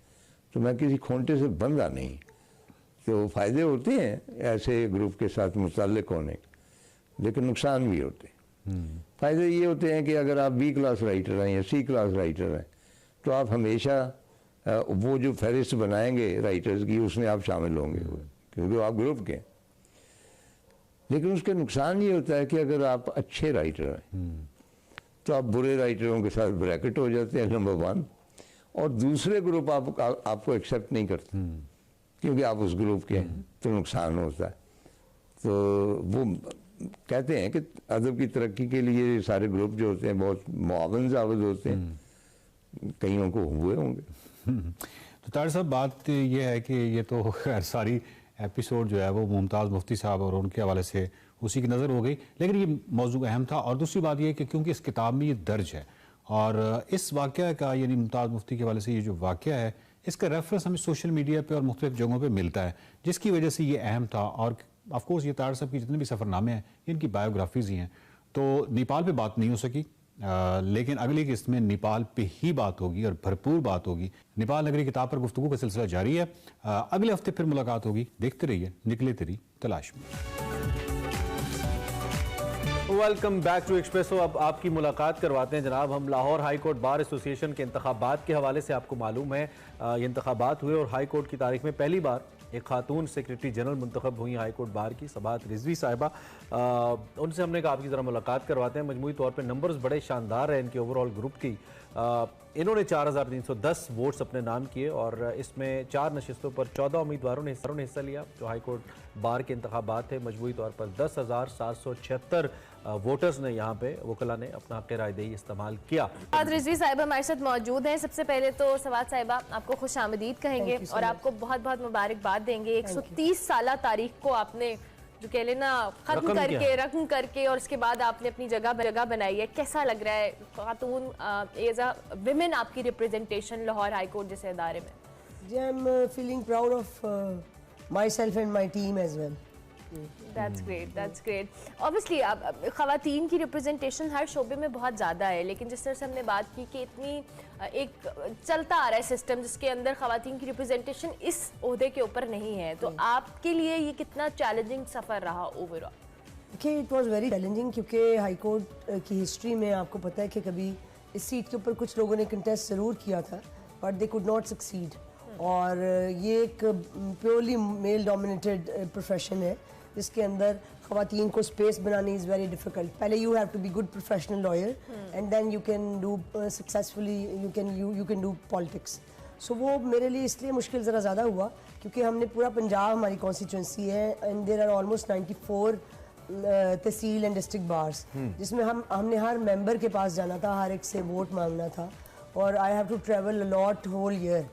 तो मैं किसी खोंटे से बंधा नहीं। तो फ़ायदे होते हैं ऐसे ग्रुप के साथ मुतल्लिक होने के, लेकिन नुकसान भी होते हैं। फ़ायदे ये होते हैं कि अगर आप बी क्लास राइटर हैं या सी क्लास राइटर हैं तो आप हमेशा वो जो फहरिस्त बनाएंगे राइटर्स की उसमें आप शामिल होंगे क्योंकि आप ग्रुप के। लेकिन उसके नुकसान ये होता है कि अगर आप अच्छे राइटर हैं तो आप बुरे राइटरों के साथ ब्रैकेट हो जाते हैं, नंबर 1, और दूसरे ग्रुप आपको एक्सेप्ट नहीं करते क्योंकि आप उस ग्रुप के हैं, तो नुकसान होता है। तो वो कहते हैं कि अदब की तरक्की के लिए सारे ग्रुप जो होते हैं बहुत मुआवन साबित होते हैं, कईयों को हुए होंगे। तो तार साहब, बात ये है कि ये तो खैर सारी एपिसोड जो है वो मुमताज़ मुफ्ती साहब और उनके हवाले से उसी की नज़र हो गई, लेकिन ये मौजू अहम था। और दूसरी बात ये कि क्योंकि इस किताब में ये दर्ज है और इस वाक़या का, यानी मुमताज़ मुफ्ती के हवाले से ये जो वाक़या है, इसका रेफरेंस हमें सोशल मीडिया पे और मुख्तलिफ जगहों पे मिलता है, जिसकी वजह से ये अहम था। और ऑफ कोर्स ये तार साहब की जितने भी सफ़रनामे हैं इनकी बायोग्राफीज़ ही हैं, तो नेपाल पे बात नहीं हो सकी, लेकिन अगली किस्त में नेपाल पे ही बात होगी और भरपूर बात होगी। नेपाल नगरी किताब पर गुफ्तगू का सिलसिला जारी है। अगले हफ्ते फिर मुलाकात होगी। देखते रहिए निकले तेरी तलाश में। Welcome back to Expresso. अब आपकी मुलाकात करवाते हैं जनाब हम Lahore high court bar association के इंतखाबात के हवाले से। आपको मालूम है ये इंतखाबात हुए और हाई कोर्ट की तारीख में पहली बार एक खातून सेक्रेटरी जनरल मुंतखब हुई हाई कोर्ट बार की, सबात रिजवी साहिबा। उनसे हमने कहा आपकी ज़रा मुलाकात करवाते हैं। मजमूई तौर पे नंबर्स बड़े शानदार हैं इनके ओवरऑल ग्रुप की। इन्होंने 4310 वोट्स अपने नाम किए और इसमें 4 नशिस्तों पर 14 उम्मीदवारों ने हिस्सा लिया जो हाई कोर्ट बार के इंतखाबात थे। मजमूई तौर पर 10,776 वोटर्स ने यहाँ पे वकला ने अपना हक़ रायदही इस्तेमाल किया। रिजवी साहिबा हमारे साथ मौजूद हैं। सबसे पहले तो सवाद साहिबा आपको खुश आमदीद कहेंगे और आपको बहुत बहुत मुबारकबाद देंगे। 130 साल तारीख को आपने जो कह लेना खत्म करके रकम करके और उसके बाद आपने अपनी जगह बनाई है। कैसा लग रहा है खातून एज अ विमेन आपकी रिप्रेजेंटेशन लाहौर हाई कोर्ट जैसे इदारे में? जी, I am feeling proud of myself and my team as well. That's great. Obviously ख़वातीन की रिप्रेजेंटेशन हर शोबे में बहुत ज़्यादा है, लेकिन जिस तरह से हमने बात की कि इतनी एक चलता आ रहा है सिस्टम जिसके अंदर ख़वातीन की रिप्रेजेंटेशन इस ओहदे के ऊपर नहीं है, तो आपके लिए ये कितना चैलेंजिंग सफ़र रहा ओवरऑल? देखिए, इट वाज वेरी चैलेंजिंग क्योंकि हाई कोर्ट की हिस्ट्री में आपको पता है कि कभी इस सीट के ऊपर कुछ लोगों ने कंटेस्ट ज़रूर किया था but they could not succeed. और ये एक प्योरली मेल डोमिनेटेड प्रोफेशन है जिसके अंदर ख़वातीन को स्पेस बनानी इज़ वेरी डिफ़िकल्ट। पहले you have to be good professional lawyer and then you can do successfully you can do politics. So वो मेरे लिए इसलिए मुश्किल ज़रा ज़्यादा हुआ क्योंकि हमने पूरा पंजाब हमारी कॉन्स्टिट्यूंसी है and there are almost 94 tehsil and district bars जिसमें हमने हर मेंबर के पास जाना था, हर एक से वोट मांगना था और I have to travel a lot whole year.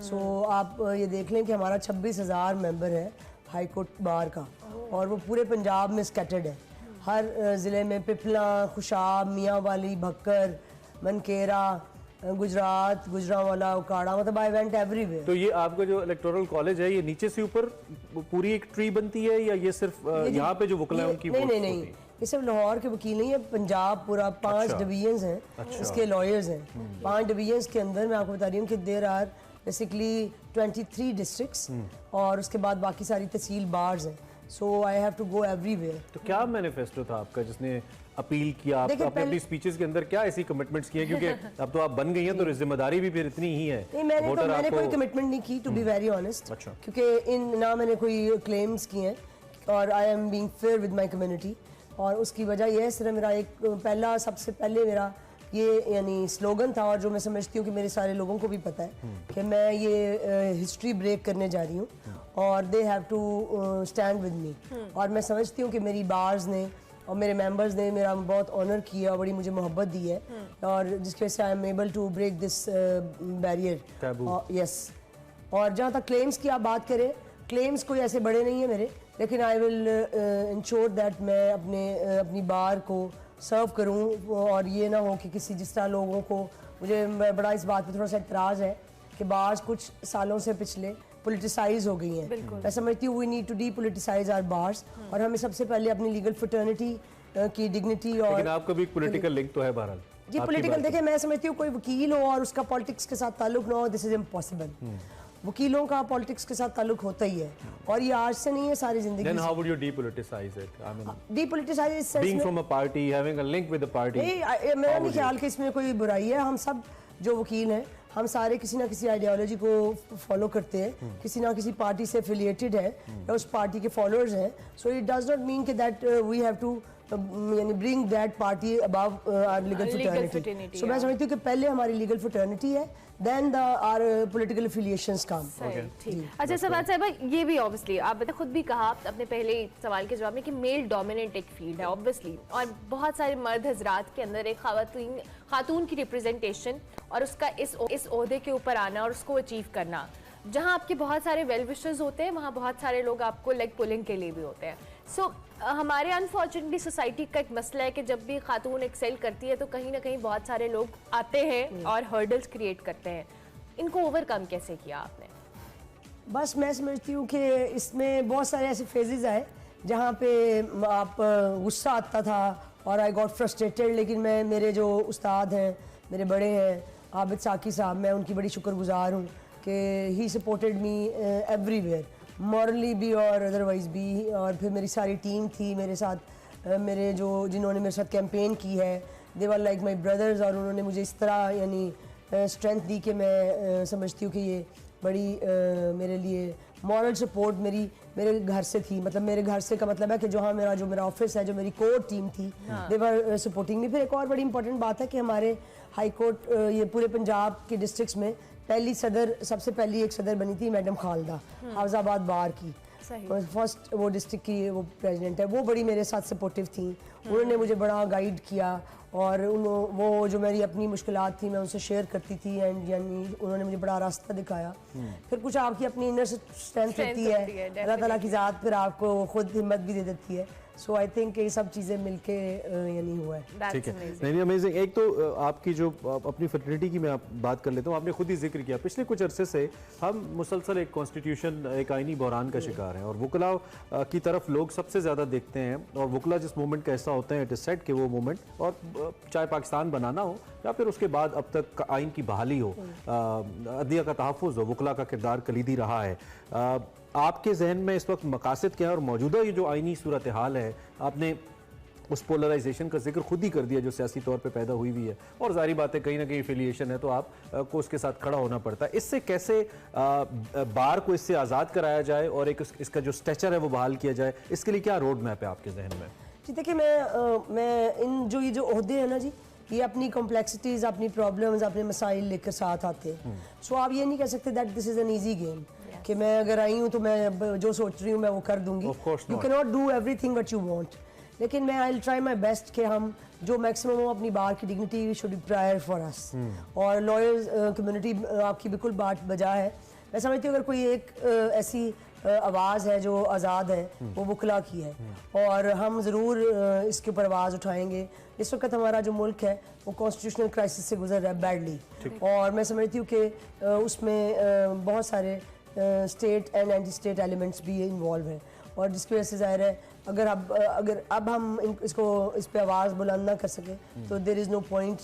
So आप ये देख लें कि हमारा 26,000 मेंबर है हाई कोर्ट बार का और वो पूरे पंजाब में स्कैटर्ड है। हर ज़िले में पिपला, खुशाब, मियांवाली, भक्कर, मनकेरा, गुजरात, गुजरांवाला, उकाड़ा, मतलब आई वेंट एवरीवेयर। तो ये आपका जो इलेक्टोरल कॉलेज है ये नीचे से ऊपर पूरी एक ट्री बनती है या ये सिर्फ यहाँ पे जो वकील हैं उनकी? नहीं, ये सिर्फ लाहौर के वकील नहीं है, पंजाब पूरा 5 डिवीजन्स हैं इसके लॉयर्स हैं। 5 डिवीजन्स के अंदर मैं आपको बता रही हूँ कि देयर आर बेसिकली 23 डिस्ट्रिक्ट्स और उसके बाद बाकी सारी तहसील बार्स हैं so I have to go everywhere. तो क्या मैनिफेस्टो था आपका जिसने अपील किया? आप अपने अपनी स्पीचेस के अंदर क्या ऐसी कमिटमेंट्स की हैं, क्योंकि अब तो आप बन गई हैं तो जिम्मेदारी भी फिर इतनी ही है। नहीं, मैंने कोई कमिटमेंट नहीं की, टू बी वेरी ऑनेस्ट, क्योंकि इन ना मैंने कोई क्लेम्स किए हैं और I am being fair with my community. और उसकी वजह यह है, सिर्फ मेरा एक सबसे पहले मेरा ये यानी स्लोगन था, और जो मैं समझती हूँ कि मेरे सारे लोगों को भी पता है कि मैं ये हिस्ट्री ब्रेक करने जा रही हूँ और they have to stand with me. और मैं समझती हूँ कि मेरी बार्स ने और मेरे मेंबर्स ने मेरा बहुत ऑनर किया और बड़ी मुझे मोहब्बत दी है, और जिसकी वजह से I am able to break this barrier. Yes, और जहाँ तक क्लेम्स की आप बात करें, क्लेम्स कोई ऐसे बड़े नहीं है मेरे, लेकिन आई विल इंश्योर दैट मैं अपनी बार को सर्व करूं, और ये ना हो कि किसी जिस तरह लोगों को, मुझे बड़ा इस बात पे थोड़ा सा एतराज़ है कि बार्स कुछ सालों से पिछले पोलिटिसाइज हो गई हैं। मैं समझती हूँ we need to depoliticise our bars, और हमें सबसे पहले अपनी लीगल फ्रेटर्निटी की डिग्निटी और। लेकिन आपका भी एक पॉलिटिकल लिंक तो है बहरहाल जी, पॉलिटिकल देखें, मैं समझती हूँ कोई वकील हो और उसका पॉलिटिक्स के साथ ताल्लुक ना हो, दिस इज इम्पॉसिबल। वकीलों का पॉलिटिक्स के साथ ताल्लुक होता ही है, और ये आज से नहीं है, सारी जिंदगी। Then how would you depoliticize it? I mean, depoliticize is being from a party, having a link with the party. मेरा नहीं ख्याल कि इसमें कोई बुराई है। हम सब जो वकील हैं, हम सारे किसी ना किसी आइडियोलॉजी को फॉलो करते हैं, किसी ना किसी पार्टी से एफिलिएटेड है या उस पार्टी के फॉलोअर्स हैं। So it does not mean कि दैट वी हैव टू यानी bring that party above our legal fraternity. So मैं समझती हूँ कि पहले हमारी लीगल फ्रेटर्निटी है, then our political affiliations come. अच्छा सवाद साहिबा, ये भी ऑब्वियसली आपने खुद भी कहा अपने पहले सवाल के जवाब में कि मेल डोमिनेंट एक फील्ड है ऑब्वियसली, और बहुत सारे मर्द हजरात के अंदर एक खातून की रिप्रेजेंटेशन और उसका इस ओहदे के ऊपर आना और उसको अचीव करना, जहाँ आपके बहुत सारे वेल विशर्स होते हैं, वहाँ बहुत सारे लोग आपको लेग पुलिंग के लिए भी होते हैं। सो हमारे अनफॉर्चुनेटली सोसाइटी का एक मसला है कि जब भी खातून एक्सेल करती है तो कहीं ना कहीं बहुत सारे लोग आते हैं और हर्डल्स क्रिएट करते हैं। इनको ओवरकम कैसे किया आपने? बस मैं समझती हूँ कि इसमें बहुत सारे ऐसे फेजेस आए जहाँ पे आप गुस्सा आता था और आई गॉट फ्रस्ट्रेटेड, लेकिन मेरे जो उस्ताद हैं, मेरे बड़े हैं आबिद साकी साहब, मैं उनकी बड़ी शुक्रगुजार हूँ कि he supported me everywhere, morally भी और अदरवाइज भी। और फिर मेरी सारी टीम थी मेरे साथ, मेरे जिन्होंने मेरे साथ कैंपेन की है, दे वर लाइक माय ब्रदर्स, और उन्होंने मुझे इस तरह यानी स्ट्रेंथ दी कि मैं समझती हूँ कि ये बड़ी मेरे लिए मॉरल सपोर्ट मेरे घर से थी। मतलब मेरे घर से का मतलब है कि जो मेरा ऑफिस है, जो मेरी कोर टीम थी, दे वर सपोर्टिंग मी। फिर एक और बड़ी इंपॉर्टेंट बात है कि हमारे हाई कोर्ट ये पूरे पंजाब के डिस्ट्रिक्ट्स में सबसे पहली एक सदर बनी थी मैडम खालदा, हाफिजाबाद बार की, फर्स्ट वो डिस्ट्रिक्ट की वो प्रेसिडेंट है। वो बड़ी मेरे साथ सपोर्टिव थी, उन्होंने मुझे बड़ा गाइड किया, और वो जो मेरी अपनी मुश्किलात थी मैं उनसे शेयर करती थी, एंड यानी उन्होंने मुझे बड़ा रास्ता दिखाया। फिर कुछ आपकी अपनी इनर स्ट्रेंथ होती है, अल्लाह ताला की ज़ात फिर आपको खुद हिम्मत भी दे देती है। सो आई थिंक ये सब चीज़ें मिलके यानी हुआ है। ठीक है, नहीं अमेजिंग। एक तो आपकी जो अपनी फर्टिलिटी की मैं बात कर लेता हूँ, आपने खुद ही जिक्र किया पिछले कुछ अरसे से हम मुसलसल एक कॉन्स्टिट्यूशन, एक आईनी बहरान का शिकार हैं, और वकला की तरफ लोग सबसे ज़्यादा देखते हैं, और वकला जिस मूवमेंट का हिस्सा होते हैं, इट इज सेट कि वो मूवमेंट, और चाहे पाकिस्तान बनाना हो या फिर उसके बाद अब तक आइन की बहाली हो, अदलिया का तहफ़्फ़ुज़ हो, वकला का किरदार कलीदी रहा है। आपके जहन में इस वक्त मकासद क्या है, और मौजूदा ये जो आइनी सूरत हाल है, आपने उस पोलराइजेशन का जिक्र खुद ही कर दिया जो सियासी तौर पे पैदा हुई है, और जारी बात है कहीं ना कहीं एफिलिएशन है तो आप को उसके साथ खड़ा होना पड़ता है। इससे कैसे बार को इससे आज़ाद कराया जाए और एक इसका जो स्ट्रेचर है वो बहाल किया जाए, इसके लिए क्या रोड मैप है आपके जहन में? जी देखिए, मैं ये जो ओहदे हैं ना जी, ये अपनी कॉम्प्लेक्सिटीज, अपनी प्रॉब्लम्स, अपने मसाइल लेकर साथ आते हैं। सो आप ये नहीं कह सकते that this is an easy game कि मैं अगर आई हूँ तो मैं जो सोच रही हूँ मैं वो कर दूंगी। You can not do everything what you want, लेकिन मैं I will try my best कि हम जो मैक्सिमम हो अपनी बार की dignity should be prior for us. और लॉयर्स कम्युनिटी आपकी बिल्कुल बात बजा है। मैं समझती हूँ अगर कोई एक ऐसी आवाज़ है जो आज़ाद है, वो वकला की है, और हम ज़रूर इसके ऊपर आवाज़ उठाएंगे। इस वक्त हमारा जो मुल्क है वो कॉन्स्टिट्यूशनल क्राइसिस से गुजर रहा है बैडली, और मैं समझती हूँ कि उसमें बहुत सारे state and anti state elements भी इन्वॉल्व हैं, और जिसकी वजह से ज़ाहिर है अगर अब हम इस पे आवाज़ बुलंद ना कर सके तो there is no point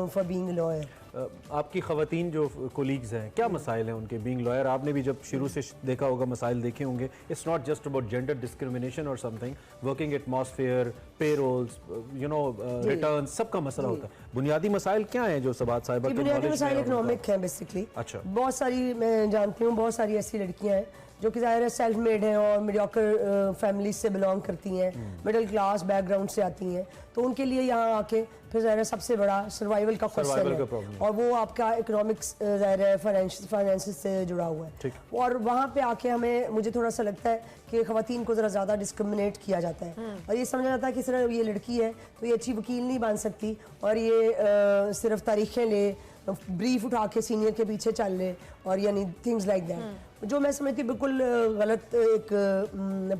for being a lawyer. आपकी ख़वातीन जो कोलीग्स हैं, क्या मसाइल हैं उनके? बीइंग लॉयर, आपने भी जब शुरू से देखा होगा, मसाइल देखे होंगे। It's not just about gender discrimination और something, working atmosphere, payrolls, return, सबका मसला होता है। बुनियादी मसाइल क्या हैं जो सबात साहिबा के बुनियादी मसाइल इकोनॉमिक हैं बेसिकली। अच्छा, बहुत सारी मैं जानती हूँ, बहुत सारी ऐसी लड़कियाँ हैं जो कि ज़ाहिर है सेल्फ मेड हैं और मीडियोकर फैमिली से बिलोंग करती हैं, मिडिल क्लास बैकग्राउंड से आती हैं, तो उनके लिए यहाँ आके फिर ज़ाहिर है सबसे बड़ा सर्वाइवल का क्वेश्चन है, और वो आपका इकोनॉमिक्स ज़ाहिर है फाइनेंस से जुड़ा हुआ है। और वहाँ पे आके हमें, मुझे थोड़ा सा लगता है कि ख़वातीन को ज़रा ज़्यादा डिस्क्रिमिनेट किया जाता है और ये समझा जाता है कि सिर्फ ये लड़की है तो ये अच्छी वकील नहीं बन सकती और ये सिर्फ तारीखें ले, ब्रीफ उठा के सीनियर के पीछे चल ले, और यानी थिंग्स लाइक दैट, जो मैं समझती हूँ बिल्कुल गलत एक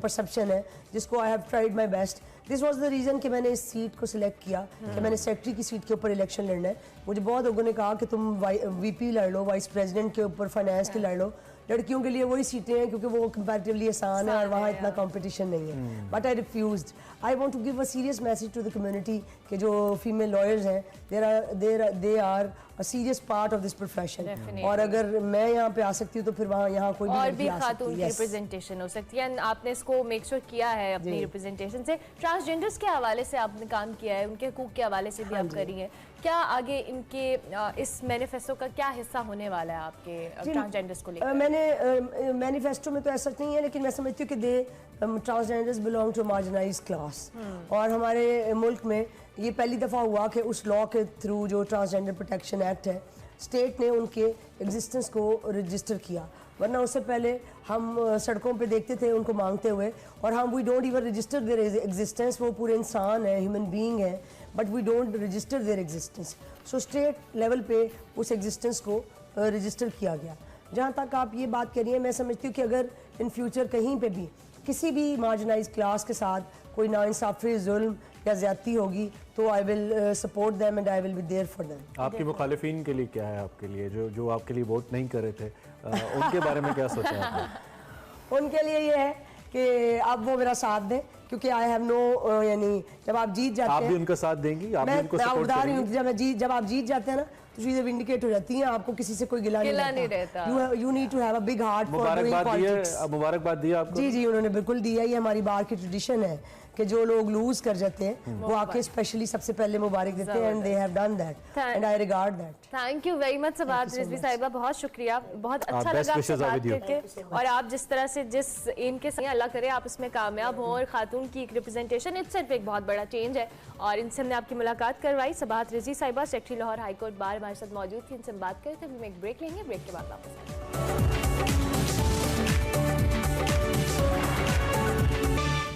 परसेप्शन है, जिसको I have tried my best. This was the reason कि मैंने इस सीट को सिलेक्ट किया कि मैंने सेक्रेटरी की सीट के ऊपर इलेक्शन लड़ना है। मुझे बहुत लोगों ने कहा कि तुम VP लड़ लो, वाइस प्रेसिडेंट के ऊपर फाइनेंस की लड़ लो। लड़कियों के लिए वही सीटें हैं क्योंकि वो कंपैरेटिवली आसान है और वहाँ इतना कंपटीशन नहीं है। But I refused. I want to give a serious message to the community कि जो फीमेल लॉयर्स हैं, they are a serious part of this profession, और अगर मैं यहाँ पे आ सकती हूँ तो फिर वहाँ यहाँ कोई और भी खातून की रिप्रेजेंटेशन हो सकती है। आपने इसको मेक श्योर किया है अपनी रिप्रेजेंटेशन से। ट्रांसजेंडर्स के हवाले से आपने काम किया है, उनके हकूक़ के हवाले से भी आप करी हैं। क्या आगे इनके इस मैनिफेस्टो का क्या हिस्सा होने वाला है आपके ट्रांसजेंडर्स को लेकर? मैंने मैनिफेस्टो में तो ऐसा नहीं है, लेकिन मैं समझती हूँ कि transgenders belong to marginalize class, और हमारे मुल्क में ये पहली दफ़ा हुआ कि उस लॉ के थ्रू जो ट्रांसजेंडर प्रोटेक्शन एक्ट है, स्टेट ने उनके एग्जिस्टेंस को रजिस्टर किया। वरना उससे पहले हम सड़कों पे देखते थे उनको मांगते हुए, और हम we don't even register their existence. वो पूरे इंसान है, ह्यूमन बीइंग है, but we don't register their existence. So state level पे उस एग्जिस्टेंस को रजिस्टर किया गया। जहाँ तक आप ये बात करिए, मैं समझती हूँ कि अगर इन फ्यूचर कहीं पे भी किसी भी मार्जिनाइज क्लास के साथ कोई नाइंसाफ़ी, जुल्म या ज़्यादती होगी, तो I will support them and I will be there for them. आपके मुखालिफिन के लिए क्या है, आपके लिए जो आपके लिए वोट नहीं कर रहे थे, उनके बारे में क्या सोचा आपने? उनके लिए ये है कि अब वो मेरा साथ दें, क्योंकि आई हैव नो, यानी जब आप जीत जाते हैं, आप भी उनका साथ देंगी, आप भी उनको सपोर्ट करेंगी। जब आप जीत जाते हैं ना, तो चीजें विंडिकेट हो जाती हैं, आपको किसी से कोई गिला नहीं रहता। You need to have a big heart for doing politics. मुबारकबाद दी आपको। जी, उन्होंने बिल्कुल दिया। ये हमारी बार की ट्रेडिशन है कि जो लोग लूज कर जाते हैं वो आके स्पेशली सबसे पहले मुबारक देते हैं, and they have done that and I regard that. Thank you very much Sabat Rizvi साहिबा, बहुत शुक्रिया, बहुत अच्छा लगा आपसे बात करके। और आप जिस तरह से जिस एम के साथ, अल्लाह करे आप इसमें कामयाब हों, और खातून की एक रिप्रेजेंटेशन इट्स सिर्फ एक बहुत बड़ा चेंज है। और इनसे हमने आपकी मुलाकात करवाई। सबात रिजवी साहिबा सेक्रेटरी लाहौर हाई कोर्ट बार हमारे साथ मौजूद थी, इनसे बात करते थे। हम एक ब्रेक लेंगे, ब्रेक के बाद वापस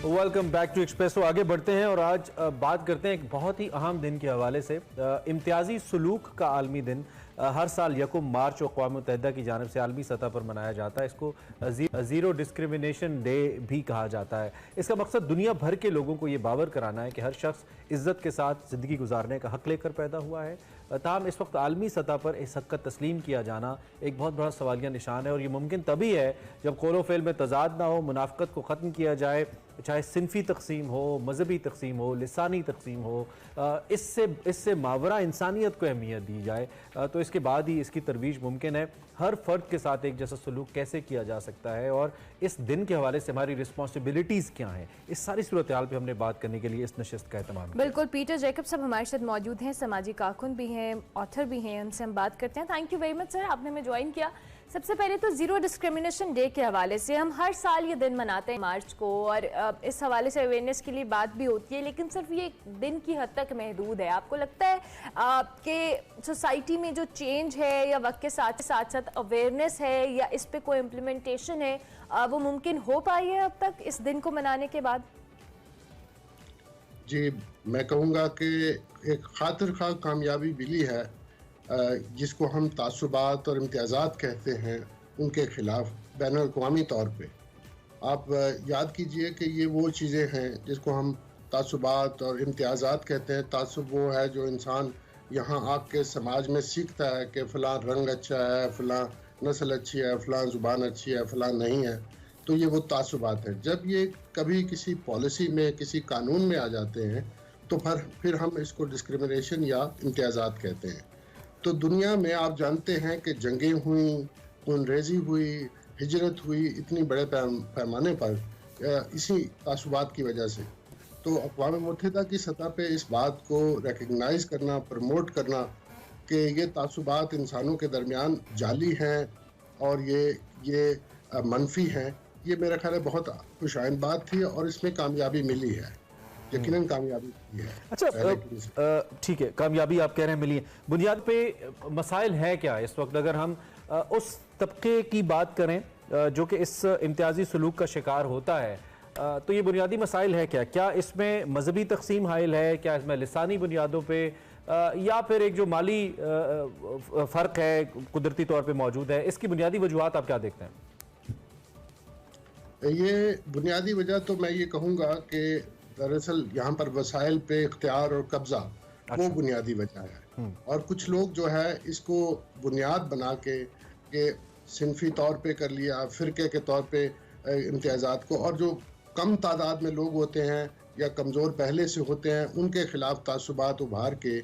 वेलकम बैक टू एक्सप्रेसो। आगे बढ़ते हैं और आज बात करते हैं एक बहुत ही अहम दिन के हवाले से। इम्तियाजी सलूक का आलमी दिन हर साल 1 मार्च अक़वाम मुत्तहिदा की जानिब से आलमी सतह पर मनाया जाता है। इसको ज़ीरो डिस्क्रिमिनेशन डे भी कहा जाता है। इसका मकसद दुनिया भर के लोगों को ये बावर कराना है कि हर शख्स इज़्ज़त के साथ ज़िंदगी गुजारने का हक़ लेकर पैदा हुआ है। ताहम इस वक्त आलमी सतह पर इस हक़ का तस्लीम किया जाना एक बहुत बड़ा सवालिया निशान है, और ये मुमकिन तभी है जब कौल व फ़ेल में तज़ाद ना हो, मुनाफ़क़त को ख़त्म किया जाए, चाहे सिनफ़ी तक़सीम हो, मजहबी तक़सीम हो, लिसानी तक़सीम हो, इससे मावरा इंसानियत को अहमियत दी जाए, तो इसके बाद ही इसकी तरवीज मुमकिन है। हर फ़र्द के साथ एक जैसा सलूक कैसे किया जा सकता है, और इस दिन के हवाले से हमारी रिस्पॉन्सिबिलिटीज़ क्या हैं, इस सारी सूरत हाल पर हमने बात करने के लिए इस नशिस्त का एहतमाम किया। बिल्कुल, पीटर जैकब साहब हमारे साथ मौजूद हैं, समाजी कारकुन भी हैं, ऑथर भी हैं, उनसे हम बात करते हैं। Thank you very much sir, आपने हमें ज्वाइन किया। सबसे पहले तो ज़ीरो डिस्क्रिमिनेशन डे के हवाले से, हम हर साल ये दिन मनाते हैं मार्च को, और इस हवाले से अवेयरनेस के लिए बात भी होती है, लेकिन सिर्फ ये दिन की हद तक महदूद है। आपको लगता है कि सोसाइटी में जो चेंज है या वक्त के साथ साथ अवेयरनेस है या इस पे कोई इम्प्लीमेंटेशन है, वो मुमकिन हो पाई है अब तक इस दिन को मनाने के बाद? जी, मैं कहूँगा कि एक खातिर खा कामयाबी मिली है जिसको हम तासुबात और इम्तियाज़ात कहते हैं, उनके ख़िलाफ़ बैनुल-अक़वामी तौर पे। आप याद कीजिए कि ये वो चीज़ें हैं जिसको हम तासुबात और इम्तियाज़ात कहते हैं। तासुब वो है जो इंसान यहाँ आके समाज में सीखता है कि फ़लाँ रंग अच्छा है, फ़लाँ नस्ल अच्छी है, फ़लाँ ज़ुबान अच्छी है, फ़लाँ नहीं है, तो ये वो तासुबात है। जब ये कभी किसी पॉलिसी में, किसी कानून में आ जाते हैं, तो फिर हम इसको डिस्क्रिमिनेशन या इम्तियाज़ात कहते हैं। तो दुनिया में आप जानते हैं कि जंगें हुई, खूनरेजी हुई, हिजरत हुई इतनी बड़े पैमाने पर इसी तासुबात की वजह से। तो अक़वाम मुत्तहिदा की सतह पे इस बात को रिकग्नाइज करना, प्रमोट करना कि ये तासुबात इंसानों के दरमियान जाली हैं और ये मनफी हैं, ये मेरा ख्याल है बहुत खुशाइन बात थी और इसमें कामयाबी मिली है, यकीनन कामयाबी मिली है। अच्छा, ठीक है, कामयाबी आप कह रहे हैं मिली है। बुनियाद पे मसाइल है क्या इस वक्त, अगर हम उस तबके की बात करें जो कि इस इम्तियाजी सलूक का शिकार होता है, तो ये बुनियादी मसाइल है क्या? क्या इसमें मजहबी तकसीम हाइल है, क्या इसमें लिसानी बुनियादों पे, या फिर एक जो माली फ़र्क है कुदरती तौर पे मौजूद है? इसकी बुनियादी वजूहात आप क्या देखते हैं? ये बुनियादी वजह तो मैं ये कहूँगा कि दरअसल यहाँ पर वसाइल पे इख्तियार और कब्जा वो बुनियादी वजह है, और कुछ लोग जो है इसको बुनियाद बना के सिनफी तौर पे कर लिया, फ़िरके के तौर पे इम्तियाज़ात को, और जो कम तादाद में लोग होते हैं या कमज़ोर पहले से होते हैं उनके ख़िलाफ़ तासुबात उभार के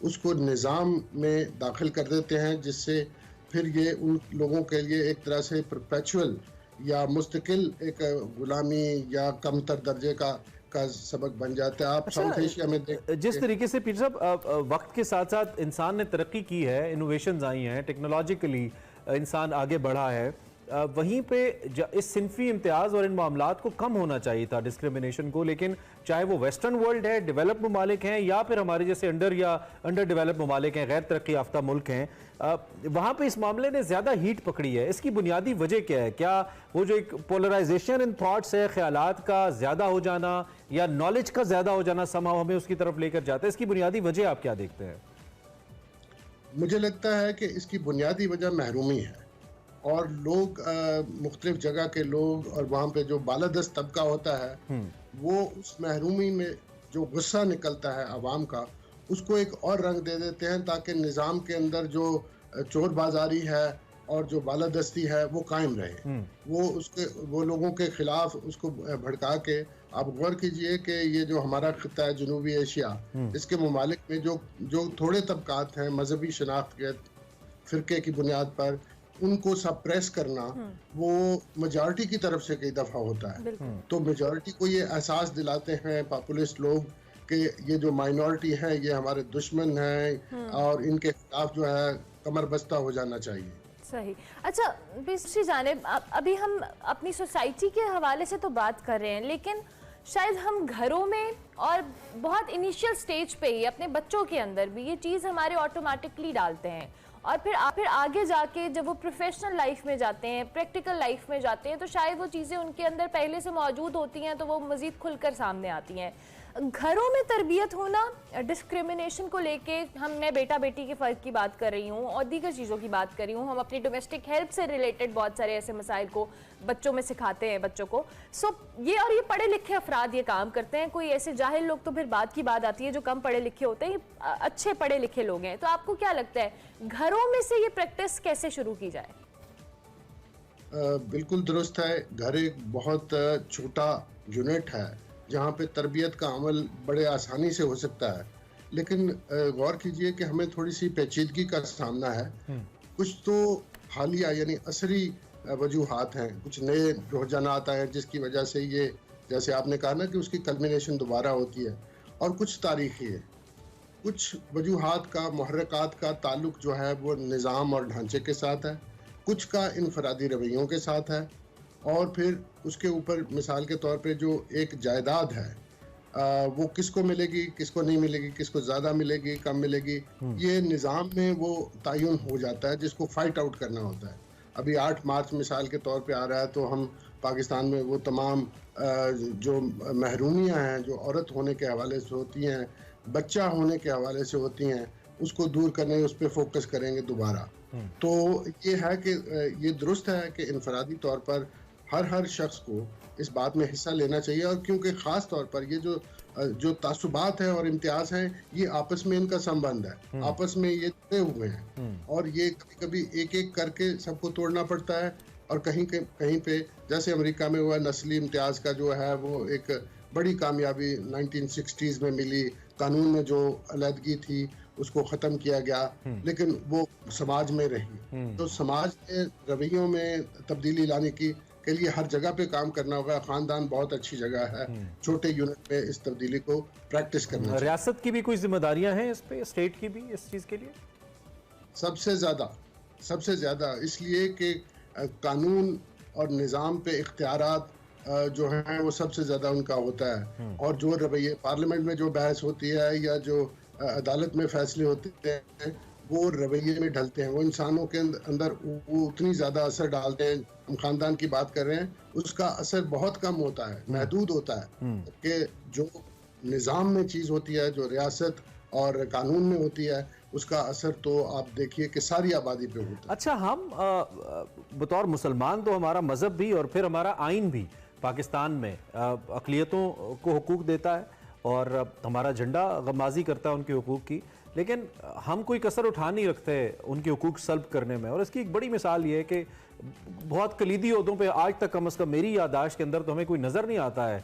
उसको निज़ाम में दाखिल कर देते हैं, जिससे फिर ये उन लोगों के लिए एक तरह से परपेचुअल या मुस्तकिल एक गुलामी या कमतर दर्जे का सबक बन जाता है। आप साउथ एशिया में जिस तरीके से पीर साहब वक्त के साथ साथ इंसान ने तरक्की की है, इनोवेशंस आई हैं, टेक्नोलॉजिकली इंसान आगे बढ़ा है, वहीं पे इस सिनफी इम्तियाज़ और इन मामलात को कम होना चाहिए था, डिस्क्रिमिनेशन को। लेकिन चाहे वो वेस्टर्न वर्ल्ड है, डेवलप ममालिक हैं, या फिर हमारे जैसे अंडर डेवलप ममालिक हैं, गैर तरक्की याफ्ता मुल्क हैं, वहाँ पे इस मामले ने ज़्यादा हीट पकड़ी है। इसकी बुनियादी वजह क्या है? क्या वो जो एक पोलराइजेशन इन थाट्स है, ख्यालात का ज़्यादा हो जाना या नॉलेज का ज़्यादा हो जाना समाव हमें उसकी तरफ लेकर जाता है? इसकी बुनियादी वजह आप क्या देखते हैं? मुझे लगता है कि इसकी बुनियादी वजह महरूमी है, और लोग मुख्तलिफ जगह के लोग और वहाँ पे जो बालादस्त तबका होता है वो उस महरूमी में जो गुस्सा निकलता है आवाम का, उसको एक और रंग दे देते हैं ताकि निज़ाम के अंदर जो चोर बाजारी है और जो बालादस्ती है वो कायम रहे। वो लोगों के खिलाफ उसको भड़का के, आप गौर कीजिए कि ये जो हमारा खिता है जनूबी एशिया, इसके ममालिक में जो थोड़े तबकात हैं मजहबी शनाख्त के फ़िरके की बुनियाद पर, उनको सप्रेस करना वो मेजॉरिटी की तरफ से कई दफ़ा होता है। तो मेजॉरिटी को ये एहसास दिलाते हैं पॉपुलिस्ट लोग कि ये जो माइनॉरिटी है ये हमारे दुश्मन हैं और इनके खिलाफ जो है कमर बस्ता हो जाना चाहिए। सही। अच्छा, दूसरी जानिब अभी हम अपनी सोसाइटी के हवाले से तो बात कर रहे हैं, लेकिन शायद हम घरों में और बहुत इनिशियल स्टेज पे ही अपने बच्चों के अंदर भी ये चीज़ हमारे ऑटोमेटिकली डालते हैं, और फिर आगे जाके जब वो प्रोफेशनल लाइफ में जाते हैं, प्रैक्टिकल लाइफ में जाते हैं, तो शायद वो चीज़ें उनके अंदर पहले से मौजूद होती हैं, तो वो मज़ीद खुलकर सामने आती हैं। घरों में तरबियत होना, डिस्क्रिमिनेशन को लेके, मैं बेटा बेटी के फ़र्क की बात कर रही हूँ और दीगर चीज़ों की बात कर रही हूँ, हम अपनी डोमेस्टिक हेल्प से रिलेटेड बहुत सारे ऐसे मसाइल को बच्चों में सिखाते हैं बच्चों को। ये पढ़े लिखे अफराद ये काम करते हैं, कोई ऐसे जाहिल लोग तो फिर बात की बात आती है, जो कम पढ़े लिखे होते हैं, अच्छे पढ़े लिखे लोग हैं। तो आपको क्या लगता है घरों में से ये प्रैक्टिस कैसे शुरू की जाए? बिल्कुल दुरुस्त है। घर एक बहुत छोटा यूनिट है जहाँ पे तरबियत का अमल बड़े आसानी से हो सकता है, लेकिन गौर कीजिए कि हमें थोड़ी सी पेचीदगी का सामना है। कुछ तो हालिया यानी असरी वजूहात हैं, कुछ नए रुझानात आए हैं जिसकी वजह से ये, जैसे आपने कहा ना कि उसकी कल्मिनेशन दोबारा होती है, और कुछ तारीखी है। कुछ वजूहात का, मुहर्रकात का ताल्लुक जो है वो निज़ाम और ढांचे के साथ है, कुछ का इनफरादी रवैयों के साथ है, और फिर उसके ऊपर मिसाल के तौर पे जो एक जायदाद है वो किसको मिलेगी, किसको नहीं मिलेगी, किसको ज़्यादा मिलेगी, कम मिलेगी, ये निज़ाम में वो तयन हो जाता है जिसको फाइट आउट करना होता है। अभी 8 मार्च मिसाल के तौर पे आ रहा है, तो हम पाकिस्तान में वो तमाम जो महरूमियाँ हैं जो औरत होने के हवाले से होती हैं, बच्चा होने के हवाले से होती हैं, उसको दूर करने, उस पर फोकस करेंगे दोबारा। तो ये है कि ये दुरुस्त है कि इनफरादी तौर पर हर शख्स को इस बात में हिस्सा लेना चाहिए, और क्योंकि ख़ास तौर पर ये जो तासुबात है और इम्तियाज़ हैं, ये आपस में इनका संबंध है, आपस में ये जुड़े हुए हैं, और ये कभी एक एक करके सबको तोड़ना पड़ता है। और कहीं पे जैसे अमेरिका में हुआ नस्ली इम्तियाज़ का जो है वो एक बड़ी कामयाबी 1960s में मिली, कानून में जो अलहदगी थी उसको ख़त्म किया गया, लेकिन वो समाज में रही। तो समाज के रवैयों में तब्दीली लाने के लिए हर जगह पे काम करना होगा। ख़ानदान बहुत अच्छी जगह है, छोटे यूनिट में इस तब्दीली को प्रैक्टिस करना। रियासत की भी कोई जिम्मेदारियां हैं इस पे, स्टेट की भी इस चीज़ के लिए? सबसे ज़्यादा इसलिए कि कानून और निज़ाम पे इख्तियारात जो हैं वो सबसे ज़्यादा उनका होता है, और जो रवैये पार्लियामेंट में जो बहस होती है या जो अदालत में फैसले होते हैं वो रवैये में ढलते हैं, वो इंसानों के अंदर वो उतनी ज़्यादा असर डालते हैं। हम ख़ानदान की बात कर रहे हैं, उसका असर बहुत कम होता है, महदूद होता है, कि जो निज़ाम में चीज़ होती है, जो रियासत और कानून में होती है, उसका असर तो आप देखिए कि सारी आबादी पे होता है। अच्छा, हम बतौर मुसलमान तो हमारा मज़हब भी और फिर हमारा आइन भी पाकिस्तान में अक़लियतों को हुकूक देता है और हमारा झंडा गमाजी करता है उनके हुकूक की, लेकिन हम कोई कसर उठा नहीं रखते उनके हुकूक सल्ब करने में। और इसकी एक बड़ी मिसाल ये है कि बहुत कलीदी ओहदों पे आज तक कम अज़ कम मेरी याददाश्त के अंदर तो हमें कोई नज़र नहीं आता है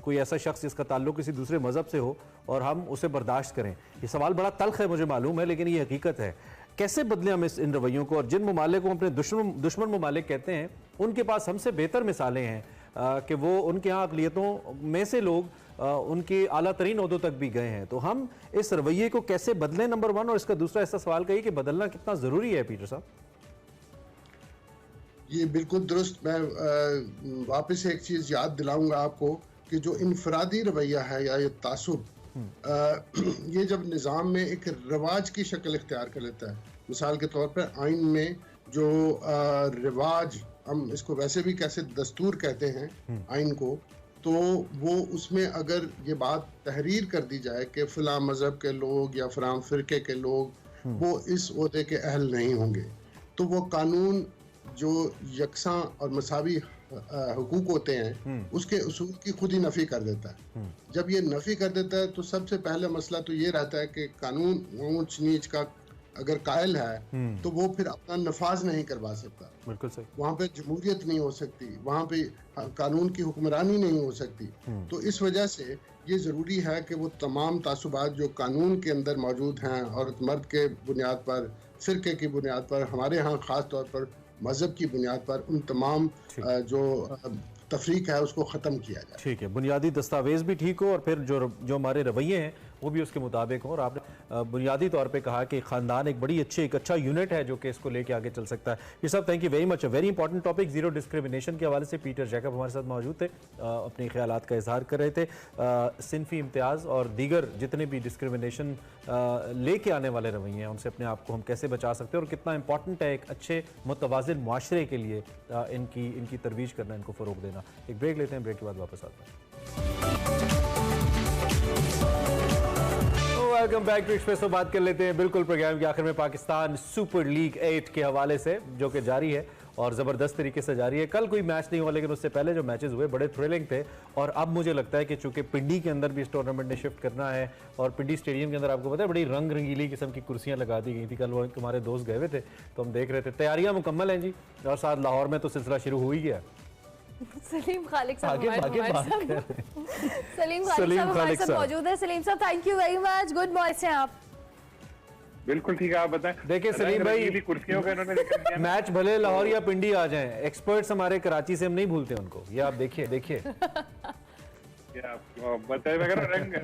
कोई ऐसा शख्स जिसका ताल्लुक किसी दूसरे मज़हब से हो और हम उसे बर्दाश्त करें। ये सवाल बड़ा तल्ख है, मुझे मालूम है, लेकिन ये हकीकत है। कैसे बदलें हम इन रवैयों को? और जिन ममालिक को अपने दुश्मन ममालिक कहते हैं, उनके पास हमसे बेहतर मिसालें हैं कि वो उनके यहाँ अक़लियतों में से लोग उनके आला तरीन ओहदों तक भी गए हैं। तो हम इस रवैये को कैसे बदलें, नंबर वन। और इसका दूसरा ऐसा सवाल कहिए कि बदलना कितना ज़रूरी है पीटर साहब? ये बिल्कुल दुरुस्त। मैं वापस एक चीज़ याद दिलाऊंगा आपको कि जो इनफरादी रवैया है या ये तासुब, ये जब निज़ाम में एक रिवाज की शक्ल इख्तियार कर लेता है, मिसाल के तौर पर आइन में जो रिवाज, हम इसको वैसे भी कैसे दस्तूर कहते हैं आइन को, तो वो उसमें अगर ये बात तहरीर कर दी जाए कि फ़लाँ मज़हब के लोग या फ़लाँ फ़िरके के लोग वो इस ओहदे के अहल नहीं होंगे, तो वो कानून जो यकसा और मसावी हुकूक होते हैं उसके उसूल की खुद ही नफ़ी कर देता है। जब ये नफ़ी कर देता है तो सबसे पहले मसला तो ये रहता है कि कानून ऊंच नीच का अगर कायल है तो वो फिर अपना नफाज नहीं करवा सकता। बिल्कुल सही। वहाँ पे जमहूरियत नहीं हो सकती, वहाँ पे कानून की हुक्मरानी नहीं हो सकती। तो इस वजह से ये ज़रूरी है कि वो तमाम तासुबात जो कानून के अंदर मौजूद हैं, औरत मर्द के बुनियाद पर, फ़िरके की बुनियाद पर, हमारे यहाँ ख़ास तौर पर मज़हब की बुनियाद पर, उन तमाम जो तफरीक है उसको ख़त्म किया जाए। ठीक है, बुनियादी दस्तावेज़ भी ठीक हो और फिर जो हमारे रवैये हैं वो भी उसके मुताबिक हो। और आपने बुनियादी तौर पे कहा कि ख़ानदान एक अच्छा यूनिट है जो कि इसको लेके आगे चल सकता है। ये सब thank you very much. Very important topic, zero discrimination के हवाले से पीटर जैकब हमारे साथ मौजूद थे, अपने ख्यालात का इजहार कर रहे थे। सिनफी इम्तियाज़ और दीगर जितने भी डिस्क्रिमिनेशन लेके आने वाले रवैये हैं उनसे अपने आप को हम कैसे बचा सकते हैं और कितना इंपॉर्टेंट है एक अच्छे मुतवाज़िन मुआशरे के लिए इनकी तरवीज करना, इनको फ़रोग़ देना। एक ब्रेक लेते हैं, ब्रेक के बाद वापस आते हैं। Welcome back to Expresso. बात कर लेते हैं बिल्कुल प्रोग्राम के आखिर में पाकिस्तान सुपर लीग 8 के हवाले से, जो कि जारी है और ज़बरदस्त तरीके से जारी है। कल कोई मैच नहीं हुआ, लेकिन उससे पहले जो मैचेस हुए बड़े थ्रिलिंग थे। और अब मुझे लगता है कि चूंकि पिंडी के अंदर भी इस टूर्नामेंट ने शिफ्ट करना है और पिंडी स्टेडियम के अंदर आपको पता है बड़ी रंग रंगीली किस्म की कुर्सियां लगा दी गई थी। कल वो हमारे दोस्त गए हुए थे तो हम देख रहे थे, तैयारियां मुकम्मल हैं जी, और साथ लाहौर में तो सिलसिला शुरू हो ही गया। सलीम खालिक साहब मौजूद है। सलीम साहब thank you very much, good morning हैं आप? बिल्कुल ठीक है, आप बताएं। देखिए सलीम भाई, कुर्सियों का इन्होंने मैच भले लाहौर या पिंडी आ जाएं, एक्सपर्ट्स हमारे कराची से हम नहीं भूलते उनको। ये आप देखिए बताए वगैरह रंग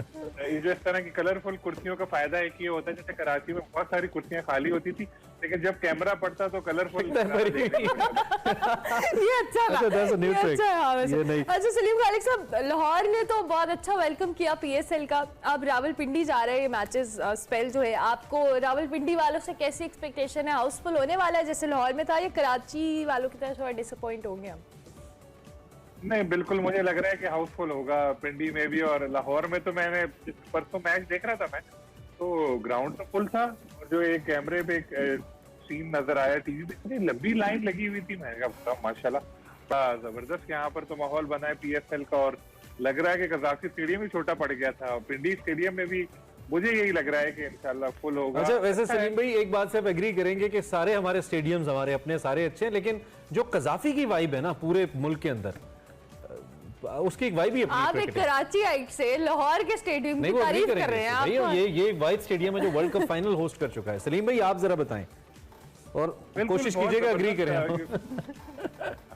जो इस तरह की कलरफुल कुर्सियों का फायदा एक ये होता है, जैसे कराची में बहुत सारी कुर्सियां खाली होती थी, लेकिन जब कैमरा पड़ता तो कलरफुल ये अच्छा है। अच्छा सलीम खालिक साहब, लाहौर ने तो बहुत अच्छा वेलकम किया PSL का। अब रावलपिंडी जा रहे हैं मैचेस स्पेल जो है, आपको रावलपिंडी वालों से कैसी एक्सपेक्टेशन है? हाउसफुल होने वाला है जैसे लाहौर में था, या कराची वालों की तरह थोड़ा डिसअपॉइंट होंगे हम? नहीं, बिल्कुल मुझे लग रहा है कि हाउसफुल होगा पिंडी में भी। और लाहौर में तो मैंने परसों मैच देख रहा था, मैच तो ग्राउंड तो फुल था, और जो एक कैमरे पे एक सीन नजर आया टीवी पे, इतनी लंबी लाइन लगी हुई थी, मैंने कहा माशाल्लाह जबरदस्त यहाँ पर तो माहौल बना है PSL का। और लग रहा है कि कजाकी स्टेडियम ही छोटा पड़ गया था, पिंडी स्टेडियम में भी मुझे यही लग रहा है कि इंशाल्लाह फुल होगा। अच्छा, वैसे सलीम भाई एक बात से आप एग्री करेंगे कि सारे हमारे स्टेडियम्स हमारे अपने सारे अच्छे हैं, लेकिन जो कजाफी की वाइब है ना पूरे मुल्क के अंदर, उसकी एक वाइब भी अपनी आप एक कराची आइट से लाहौर के स्टेडियम की तारीफ कर रहे हैं आप। ये वाइड स्टेडियम है जो वर्ल्ड कप फाइनल होस्ट कर चुका है। सलीम भाई आप जरा बताएं और कोशिश कीजिएगा एग्री करें।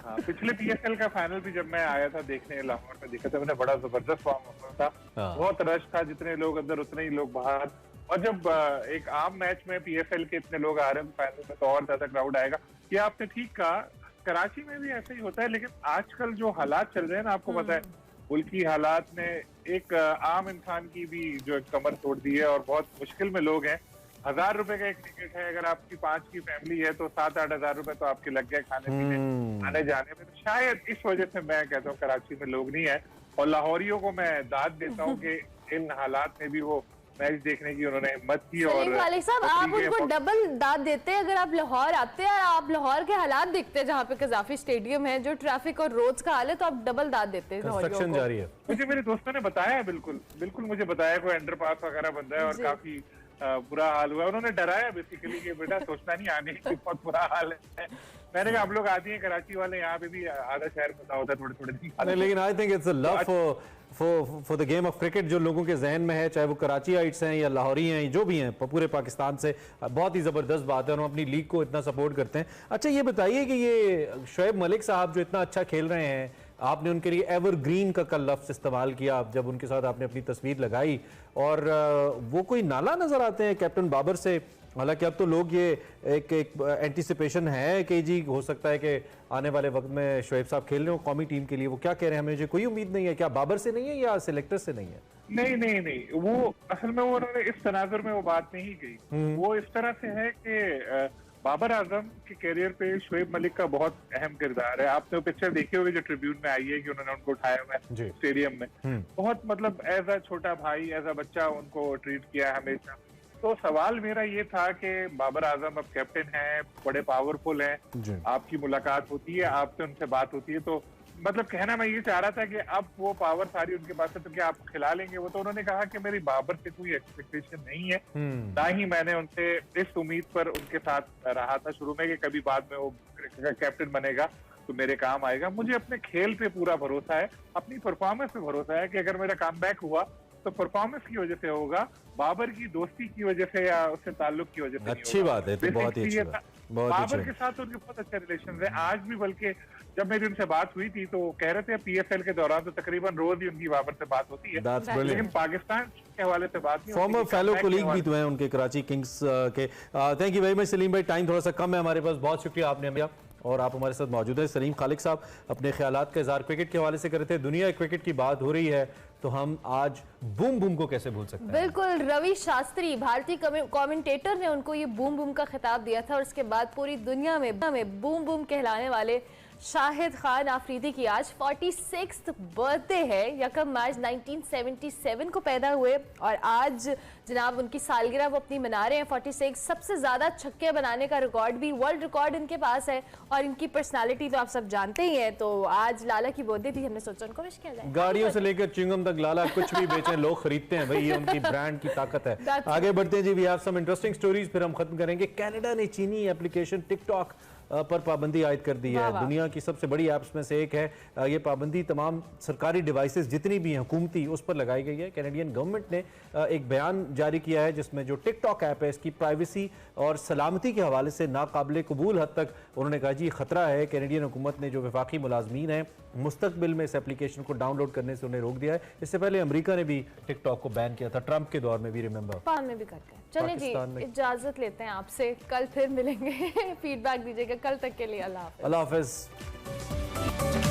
हाँ, पिछले PSL का फाइनल भी जब मैं आया था देखने लाहौर में देखा था मैंने, बड़ा जबरदस्त फॉर्म था, बहुत रश था, जितने लोग अंदर उतने ही लोग बाहर। और जब एक आम मैच में PSL के इतने लोग आ रहे हैं फाइनल में तो और ज्यादा क्राउड आएगा। ये आपने ठीक कहा, कराची में भी ऐसा ही होता है, लेकिन आजकल जो हालात चल रहे हैं ना, आपको पता है मुल्क की हालात ने एक आम इंसान की भी जो कमर तोड़ दी है और बहुत मुश्किल में लोग हैं। 1000 रुपए का एक टिकट है, अगर आपकी 5 की फैमिली है तो 7-8 हजार रुपए तो आपके लग गए खाने पीने आने जाने में। तो शायद इस वजह से मैं कहता हूँ कराची में लोग नहीं है। और लाहौरियों को मैं दाद देता हूँ कि इन हालात में भी वो मैच देखने की उन्होंने हिम्मत की। और वाले साहब आप उनको डबल दाद देते हैं अगर आप लाहौर आते हैं और आप लाहौर के हालात देखते हैं जहाँ पे कजाफी स्टेडियम है, जो ट्रैफिक और रोड्स का हाल है, तो आप डबल दाद देते हैं। कंस्ट्रक्शन जारी है। मुझे मेरे दोस्तों ने बताया, बिल्कुल मुझे बताया कोई अंडरपास वगैरह बन रहा है और काफी बुरा हाल हुआ। उन्होंने डराया बेसिकली कि बेटा सोचना नहीं आने की, बहुत बुरा हाल है। मैंने कहा आप लोग आती हैं कराची वाले, यहाँ पे भी आधा शहर पता होता है थोड़े दिन। लेकिन I think it's a love for the game of cricket जो लोगों के जहन में है, चाहे वो कराची आइट्स हैं या लाहौरी हैं, जो भी हैं पूरे पाकिस्तान से, बहुत ही ज़बरदस्त बात है और हम अपनी लीग को इतना सपोर्ट करते हैं। अच्छा ये बताइए कि ये शोएब मलिक साहब जो इतना अच्छा खेल रहे हैं, आपने उनके लिए एवरग्रीन का कल लफ्ज़ इस्तेमाल किया जब उनके साथ आपने अपनी तस्वीर लगाई, और वो कोई नाला नज़र आते हैं कैप्टन बाबर से। हालांकि अब तो लोग ये एक एंटिसिपेशन है कि जी हो सकता है कि आने वाले वक्त में शोएब साहब खेल रहे हो कौमी टीम के लिए, वो क्या कह रहे हैं, हमें कोई उम्मीद नहीं है। क्या बाबर से नहीं है या सिलेक्टर से नहीं है? नहीं, वो असल में वो उन्होंने इस तनाजुर में वो बात नहीं कही। वो इस तरह से है कि बाबर आजम के करियर पे शोएब मलिक का बहुत अहम किरदार है। आपने वो पिक्चर देखी होगी जो ट्रिब्यून में आई है कि उन्होंने उनको उठाया हुआ है स्टेडियम में, बहुत मतलब एज अ छोटा भाई, एज अ बच्चा उनको ट्रीट किया है हमेशा। तो सवाल मेरा ये था कि बाबर आजम अब कैप्टन हैं, बड़े पावरफुल हैं, आपकी मुलाकात होती है, आपसे उनसे बात होती है, तो मतलब कहना मैं ये चाह रहा था कि अब वो पावर सारी उनके पास है तो क्या आप खिला लेंगे वो? तो उन्होंने कहा कि मेरी बाबर से कोई एक्सपेक्टेशन नहीं है, ना ही मैंने उनसे इस उम्मीद पर उनके साथ रहा था शुरू में कि कभी बाद में वो कैप्टन बनेगा तो मेरे काम आएगा। मुझे अपने खेल पे पूरा भरोसा है, अपनी परफॉर्मेंस पे भरोसा है कि अगर मेरा कम बैक हुआ तो परफॉर्मेंस की वजह से होगा, बाबर की दोस्ती की वजह से या उससे ताल्लुक की वजह से। अच्छी बात है, तो बहुत ही अच्छी बात। बाबर के साथ उनके बहुत अच्छे रिलेशन है आज भी, बल्कि जब मेरी उनसे बात हुई थी तो कह रहे थे PSL के दौरान तो तकरीबन रोज ही उनकी बाबर से बात होती है, लेकिन पाकिस्तान के हवाले से बात नहीं। फॉर्मर फेलो कोलीग भी तो हैं उनके कराची किंग्स के। Thank you very much Salim भाई, टाइम थोड़ा सा कम है हमारे पास, बहुत शुक्रिया आपने हमें और आप हमारे साथ मौजूद हैं। सलीम खालिक साहब अपने ख्यालात का इज़हार क्रिकेट के हवाले से कर रहे थे। दुनिया क्रिकेट की बात हो रही है तो हम आज बूम बूम को कैसे भूल सकते हैं? बिल्कुल, रवि शास्त्री भारतीय कमेंटेटर ने उनको ये बूम बूम का खिताब दिया था और उसके बाद पूरी दुनिया में बूम बूम कहलाने वाले शाहिद खान आफरीदी की आज 46th बर्थडे है। यकम मार्च 1977 को पैदा हुए और आज जनाब उनकी सालगिरह वो अपनी मना रहे हैं। 46 सबसे ज्यादा छक्के बनाने का रिकॉर्ड भी, वर्ल्ड रिकॉर्ड इनके पास है और इनकी पर्सनालिटी तो आप सब जानते ही हैं। तो आज लाला की बर्थडे थी, हमने सोचा उनको विश किया जाए। गाड़ियों से लेकर चिंगम तक लाला कुछ भी बेचें लोग खरीदते हैं भाई, ये उनकी ब्रांड की ताकत है। आगे बढ़ते हैं जी, we have some interesting stories, फिर हम खत्म करेंगे। कनाडा ने चीनी एप्लीकेशन टिकटॉक पर पाबंदी आयद कर दी है। दुनिया की सबसे बड़ी ऐप्स में से एक है ये पाबंदी, तमाम सरकारी डिवाइसेस जितनी भी हैं हुकूमती उस पर लगाई गई है। कैनेडियन गवर्नमेंट ने एक बयान जारी किया है जिसमें जो टिकटॉक ऐप है इसकी प्राइवेसी और सलामती के हवाले से नाकाबिले कबूल हद तक उन्होंने कहा जी खतरा है। कैनेडियन हुकूमत ने जो वफाकी मुलाजमीन हैं मुस्तकबिल में इस एप्लीकेशन को डाउनलोड करने से उन्हें रोक दिया है। इससे पहले अमेरिका ने भी टिकटॉक को बैन किया था, ट्रंप के दौर में भी, रिमेंबर में भी करते हैं। चलिए जी, इजाजत लेते हैं आपसे, कल फिर मिलेंगे। फीडबैक दीजिएगा। कल तक के लिए अल्लाह हाफ़िज़। अल्लाह हाफ़िज़।